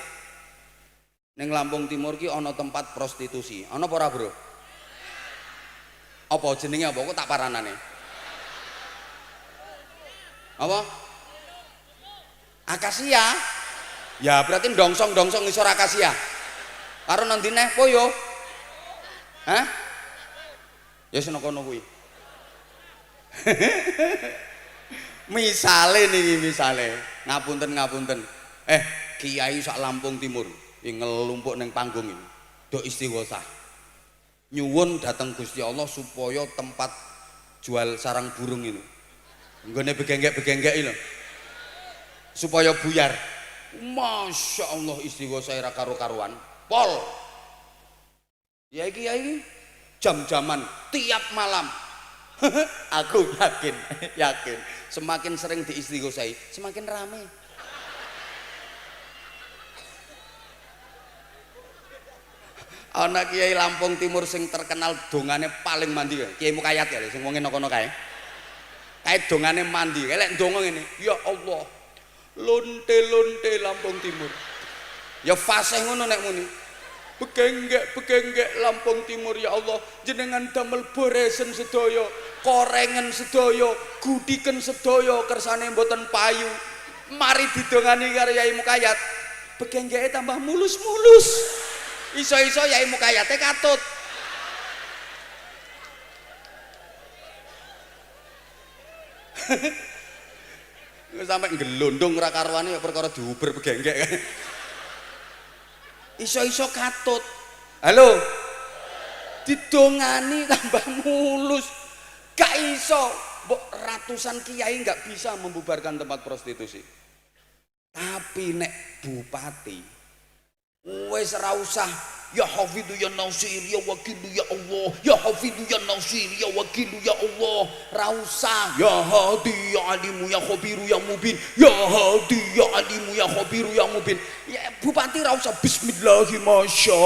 ning Lampung Timur ki ana tempat prostitusi. Ana apa ora, Bro? Apa jenenge apa kok tak paranane? Apa? Akasia. Ya berarti dongsong ngisor akasia. Karo nang ndi neh poyo? Hah? Ya seno kono kuwi. Misale ngapunten. Kiai sak Lampung Timur yang ngelumpuk neng panggung ini do istighosah. Nyuwun datang Gusti Allah supaya tempat jual sarang burung ini nggone begenggek ini supaya buyar. Masya Allah istighosah ora karo-karuan pol. Ya iki jam-jaman tiap malam. Aku yakin semakin sering diistighosahi semakin rame. Ana kiai Lampung Timur sing terkenal dongane paling mandi Kiai Mukayat ya sing wong kono kae. Kae dongane mandi, lek ndonga ngene, ya Allah. Lonte-lonte Lampung Timur. Ya fasih ngono nek muni. Begenggek Lampung Timur ya Allah, jenengan damel boresen sedaya, korengen sedaya, gudiken sedaya kersane mboten payu. Mari didongani karo Yai Mukayat. Begenggeke tambah mulus-mulus. Iso-iso Yai Mukayate katut. Sampai ngelondong ora karuane ya perkara diuber begenggek. Iso-iso katut. Halo. Didongani tambah mulus. Gak iso. Mbok ratusan kiai nggak bisa membubarkan tempat prostitusi. Tapi nek bupati wes ora usah ya Hafidhu ya Nasir ya Wakilu ya Allah, ya Hafidhu ya Nasir ya Wakilu ya Allah, ora usah ya Hadi ya Alimu ya Khabiru ya Mubin, ya Hadi ya Alimu ya Khabiru ya Mubin. Ya bupati ora usah bismillahirrahmanirrahim masya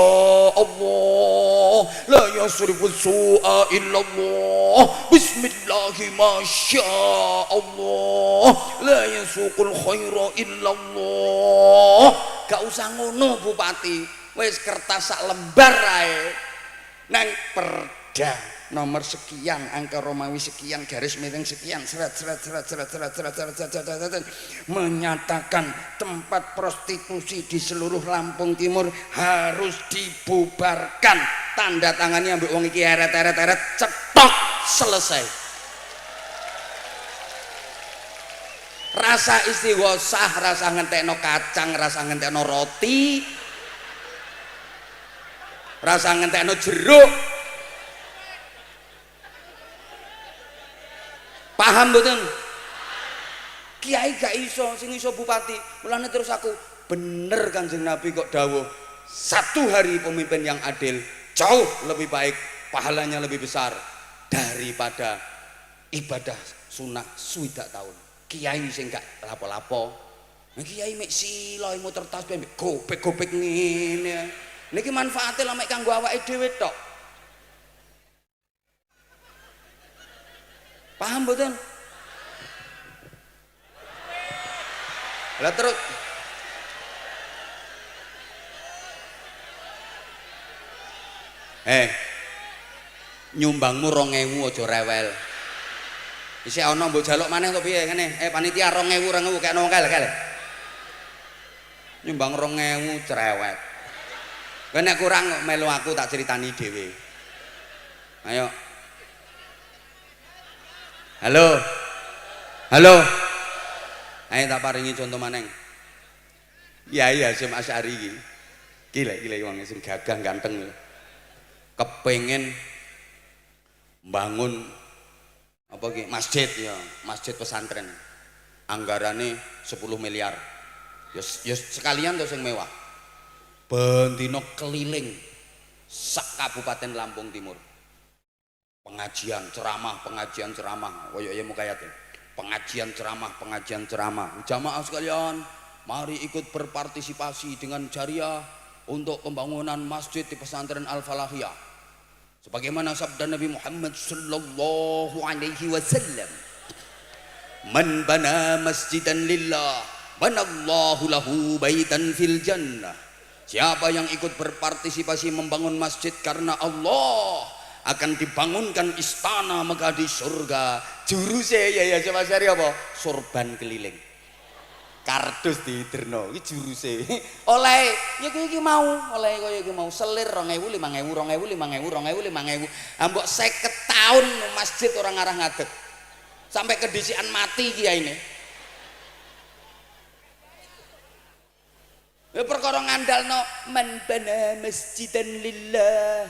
Allah la yasrifu su'a illa Allah, bismillahirrahmanirrahim masya Allah la yasuqul khaira illa Allah. Gak usah ngono bupati, wes kertas sak lembar ae nang perda nomor sekian angka Romawi sekian garis miring sekian seret menyatakan tempat prostitusi di seluruh Lampung Timur harus dibubarkan. tanda tangannya ambek wong iki eret-eret cetok selesai. Rasa istighosah, rasa ngentekno kacang, rasa ngentekno roti, rasa ngentekno jeruk. Paham mboten? Kiai gak iso, sing iso bupati. Mulane terus aku, bener Kanjeng Nabi kok dawuh, satu hari pemimpin yang adil jauh lebih baik, pahalanya lebih besar daripada ibadah sunnah swidak tahun. Kiai sing gak lapo-lapo, kiai mek sila muter tasbih mek gopek-gopek ngene. Niki manfaate lha mek kanggo awake dhewe tok. Paham mboten? Lah terus nyumbangmu 2000 aja rewel. Isih ana mbok jaluk maneh to piye ngene? Panitia 2000 kekno kel. Nyumbang 2000 cerewet. Kowe nek kurang melu aku tak critani dhewe. Ayo. Halo. Halo. Ayo tak paringi contoh maneng. Kiai Hasyim Asy'ari iki. Gila wong sing gagah ganteng. Kepengen bangun apa ki masjid ya, masjid pesantren. Anggarane 10 miliar. Ya sekalian to sing mewah. Bendina keliling sak Kabupaten Lampung Timur. Pengajian ceramah, koyo ya mukayat. Pengajian ceramah. Jamaah sekalian, mari ikut berpartisipasi dengan jariah untuk pembangunan masjid di pesantren Al-Falahiyah. Sebagaimana sabda Nabi Muhammad sallallahu alaihi wasallam, "Man bana masjidan lillah, banallahu lahu baitan fil jannah." Siapa yang ikut berpartisipasi membangun masjid karena Allah, akan dibangunkan istana megah di surga. Juruse ya coba sari apa? Sorban keliling. Kardus diderno iki juruse. Oleh ya kowe iki mau, oleh kaya iki mau selir 2000, 5000. Ambok 50 tahun masjid orang ngarah ngadeg. Sampai kedisian mati kiyaine. Ya perkara ngandalno man bana masjidan lillah.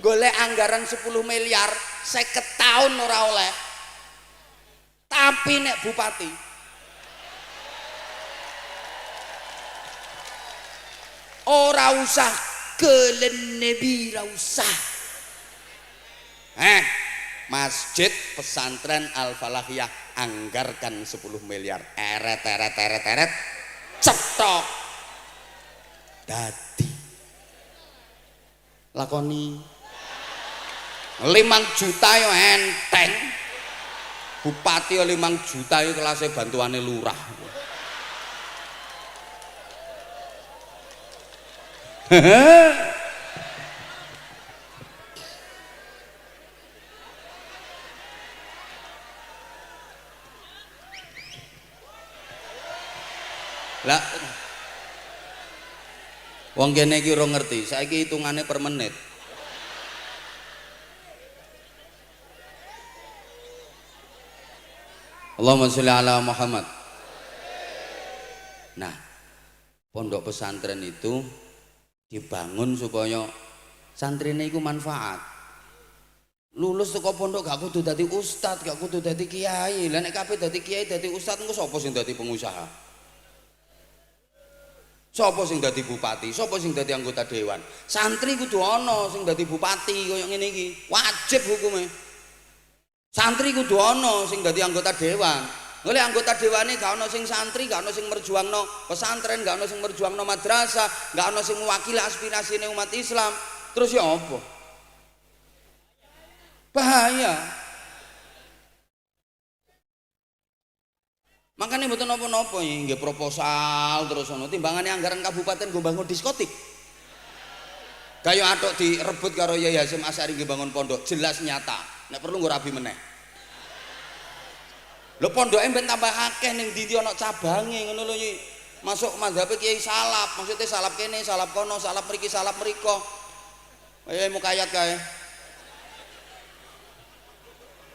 Golek anggaran 10 miliar 50 tahun ora oleh. Tapi nek bupati ora usah kelen nebi ora usah. Masjid pesantren Al-Falahiyah anggarkan 10 miliar. Eret cetok dadi lakoni 5 juta yo enteng. Bupati 5 juta itu kelasnya bantuannya lurah. Lah wong kene iki ora ngerti, saiki hitungane per menit. Allahumma sholli ala Muhammad. Nah, pondok pesantren itu dibangun supaya santrine iku manfaat. Lulus teko pondok gak kudu dadi ustad, gak kudu dadi kiai. Lah nek kabeh dadi kiai, dadi ustad engko sapa sing dadi pengusaha? Sapa sing dadi bupati? Sapa sing dadi anggota dewan? Santri kudu ana sing dadi bupati koyo ngene iki. Wajib hukume. Santri kudu ana sing dadi anggota dewan. Oleh anggota dewane gak ana sing santri, gak ana sing merjuangno pesantren, gak ana sing merjuangno madrasah, gak ana sing mewakili aspirasine umat Islam. Terus ya apa? Bahaya. Makanya mboten napa-napa ya nggih proposal terus ono timbangane anggaran kabupaten nggo bangun diskotik. Kaya atok direbut karo Yai Hasyim Asy'ari nggih bangun pondok, jelas nyata. Nek perlu nggo rabi meneh. Lho pondoke ben tambah akeh ning ndi ana cabange ngono lho iki. Masuk mazhab Kiai Salap, maksudnya salap kene, salap kono, salap mriki, salap mriko. Ayo mukayat kae.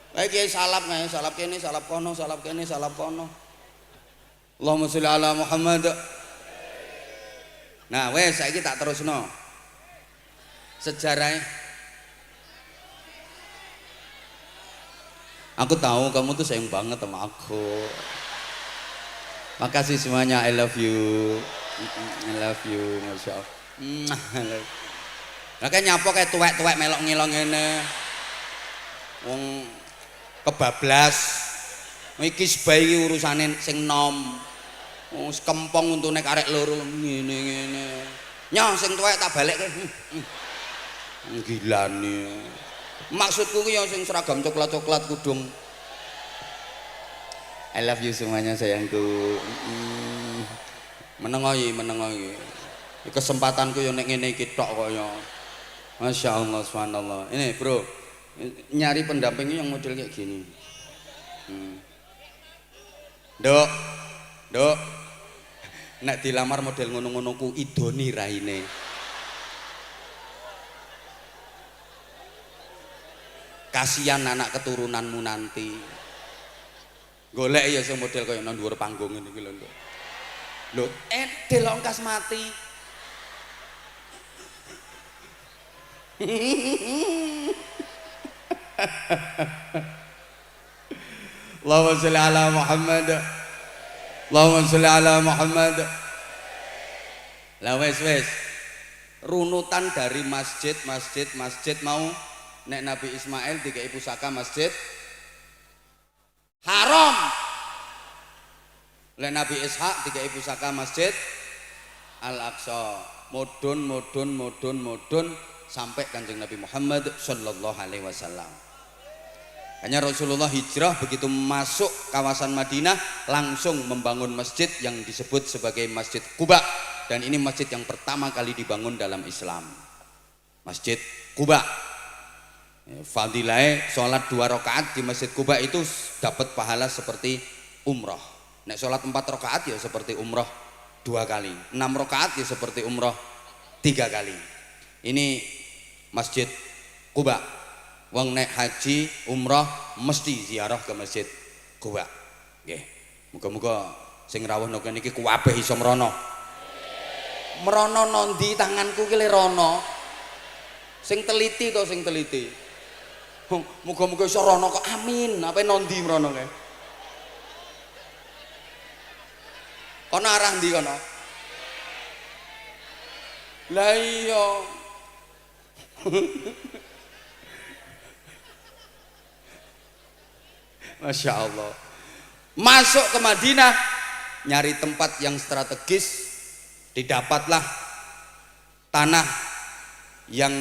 Kae kiai salap kae, salap kene, salap kono, salap kene, salap kono. Allahumma sholli ala Muhammad. Nah, wes saiki tak terusno. Sejarahnya. Aku tahu kamu tuh sayang banget sama aku. Makasih semuanya, I love you. I love you, Masya Allah. Nah kan nyapo kayak tuwek-tuwek melok ngilong ngene. Wong kebablas. Iki sebae iki urusane sing nom. Wong kempong untune karek loro ngene-ngene. Nyoh sing tuwek tak balekke. Gilane. Maksudku ki yang sing seragam coklat-coklat kudung. I love you semuanya sayangku. Menengohi. Kesempatanku yang nek ngene iki tok kaya. Masya Allah, subhanallah. Ini bro, nyari pendampingnya yang model kayak gini. Dok. Nek dilamar model ngono-ngono ku idoni raine. Kasihan anak keturunanmu nanti. Golek ya sing model kaya nang dhuwur panggung ngene iki lho. Lho, delok engkas mati. Allahumma sholli ala Muhammad. Allahumma sholli ala Muhammad. Lah wes. Runutan dari masjid mau nek Nabi Ismail dikei pusaka masjid Haram. Lek Nabi Ishak dikei pusaka masjid Al-Aqsa. Mudun sampai Kanjeng Nabi Muhammad sallallahu alaihi wasallam. Hanya Rasulullah hijrah begitu masuk kawasan Madinah langsung membangun masjid yang disebut sebagai Masjid Quba, dan ini masjid yang pertama kali dibangun dalam Islam. Masjid Quba. Fadilahnya sholat 2 rakaat di Masjid Quba itu dapat pahala seperti umroh. Nek sholat 4 rakaat ya seperti umroh 2 kali, 6 rakaat ya seperti umroh 3 kali. Ini Masjid Quba. Wong nek haji umroh mesti ziarah ke Masjid Quba. Nggih. Muga-muga sing rawuhno kene iki kuwabeh iso mrono. Mrono nondi tanganku ki le rono. Sing teliti to sing teliti. Muga-muga iso rono kok amin. Apa nondi mrono kae? Kono arah ndi kono? Lah iya. Masya Allah. Masuk ke Madinah nyari tempat yang strategis, didapatlah tanah yang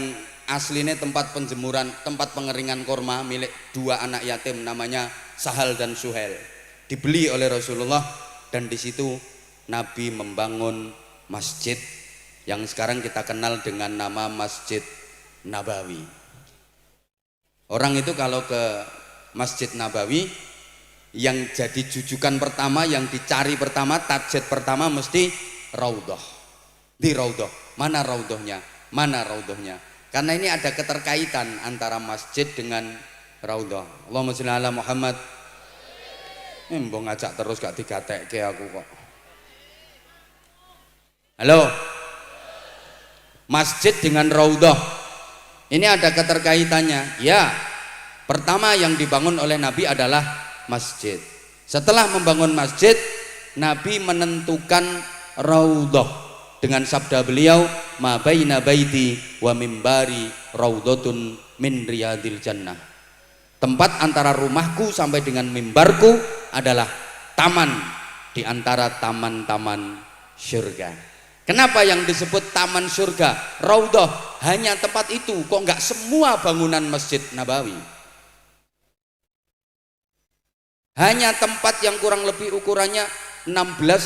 aslinya tempat penjemuran, tempat pengeringan korma milik 2 anak yatim namanya Sahal dan Suhel. Dibeli oleh Rasulullah dan di situ Nabi membangun masjid yang sekarang kita kenal dengan nama Masjid Nabawi. Orang itu kalau ke Masjid Nabawi yang jadi jujukan pertama, yang dicari pertama, target pertama mesti raudhah. Di raudhah, mana raudhahnya? Karena ini ada keterkaitan antara masjid dengan raudhah. Allahumma sholli ala Muhammad. Mbok ngajak terus gak digatekke aku kok. Halo. Masjid dengan raudhah. Ini ada keterkaitannya. Ya. Pertama yang dibangun oleh Nabi adalah masjid. Setelah membangun masjid, Nabi menentukan raudhah dengan sabda beliau, ma baina baiti wa mimbari raudhatun min riyadil jannah. Tempat antara rumahku sampai dengan mimbarku adalah taman di antara taman-taman surga. Kenapa yang disebut taman surga? Raudhah hanya tempat itu, kok enggak semua bangunan Masjid Nabawi? Hanya tempat yang kurang lebih ukurannya 16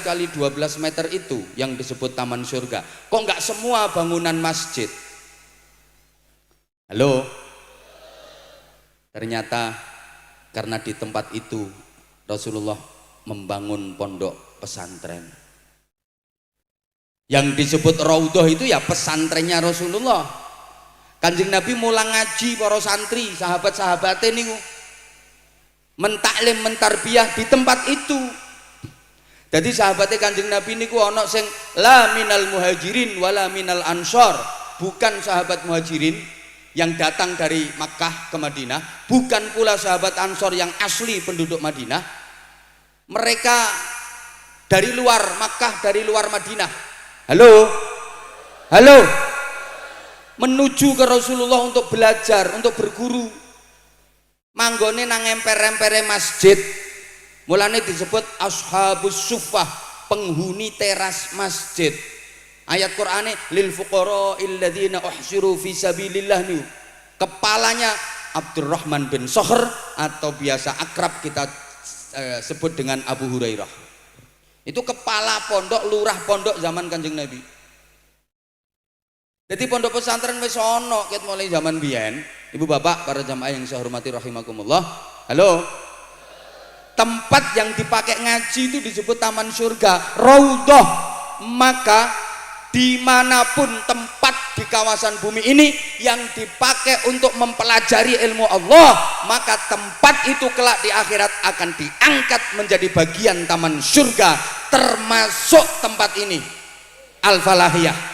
kali 12 meter itu yang disebut taman surga. Kok enggak semua bangunan masjid? Halo? Ternyata karena di tempat itu Rasulullah membangun pondok pesantren. Yang disebut raudhah itu ya pesantrennya Rasulullah. Kanjeng Nabi mulang ngaji para santri, sahabat-sahabate niku. Mentaklim, mentarbiyah di tempat itu. Jadi sahabatnya Kanjeng Nabi niku ana sing la minal muhajirin wala minal ansor, bukan sahabat muhajirin yang datang dari Makkah ke Madinah, bukan pula sahabat Ansor yang asli penduduk Madinah. Mereka dari luar Makkah, dari luar Madinah. Halo, halo, menuju ke Rasulullah untuk belajar, untuk berguru. Manggone nang emper-empere masjid. Mulane disebut ashabus suffah, penghuni teras masjid. Ayat Qur'ane lil fuqara illadzina uhsiru fi sabilillah niku. Kepalanya Abdurrahman bin Sakhr atau biasa akrab kita sebut dengan Abu Hurairah. Itu kepala pondok, lurah pondok zaman Kanjeng Nabi. Jadi pondok pesantren wis ana ket mulai zaman biyen. Ibu bapak, para jamaah yang saya hormati rahimakumullah. Halo. Tempat yang dipakai ngaji itu disebut taman surga, raudhah. Maka dimanapun tempat di kawasan bumi ini yang dipakai untuk mempelajari ilmu Allah, maka tempat itu kelak di akhirat akan diangkat menjadi bagian taman surga, termasuk tempat ini Al-Falahiyah.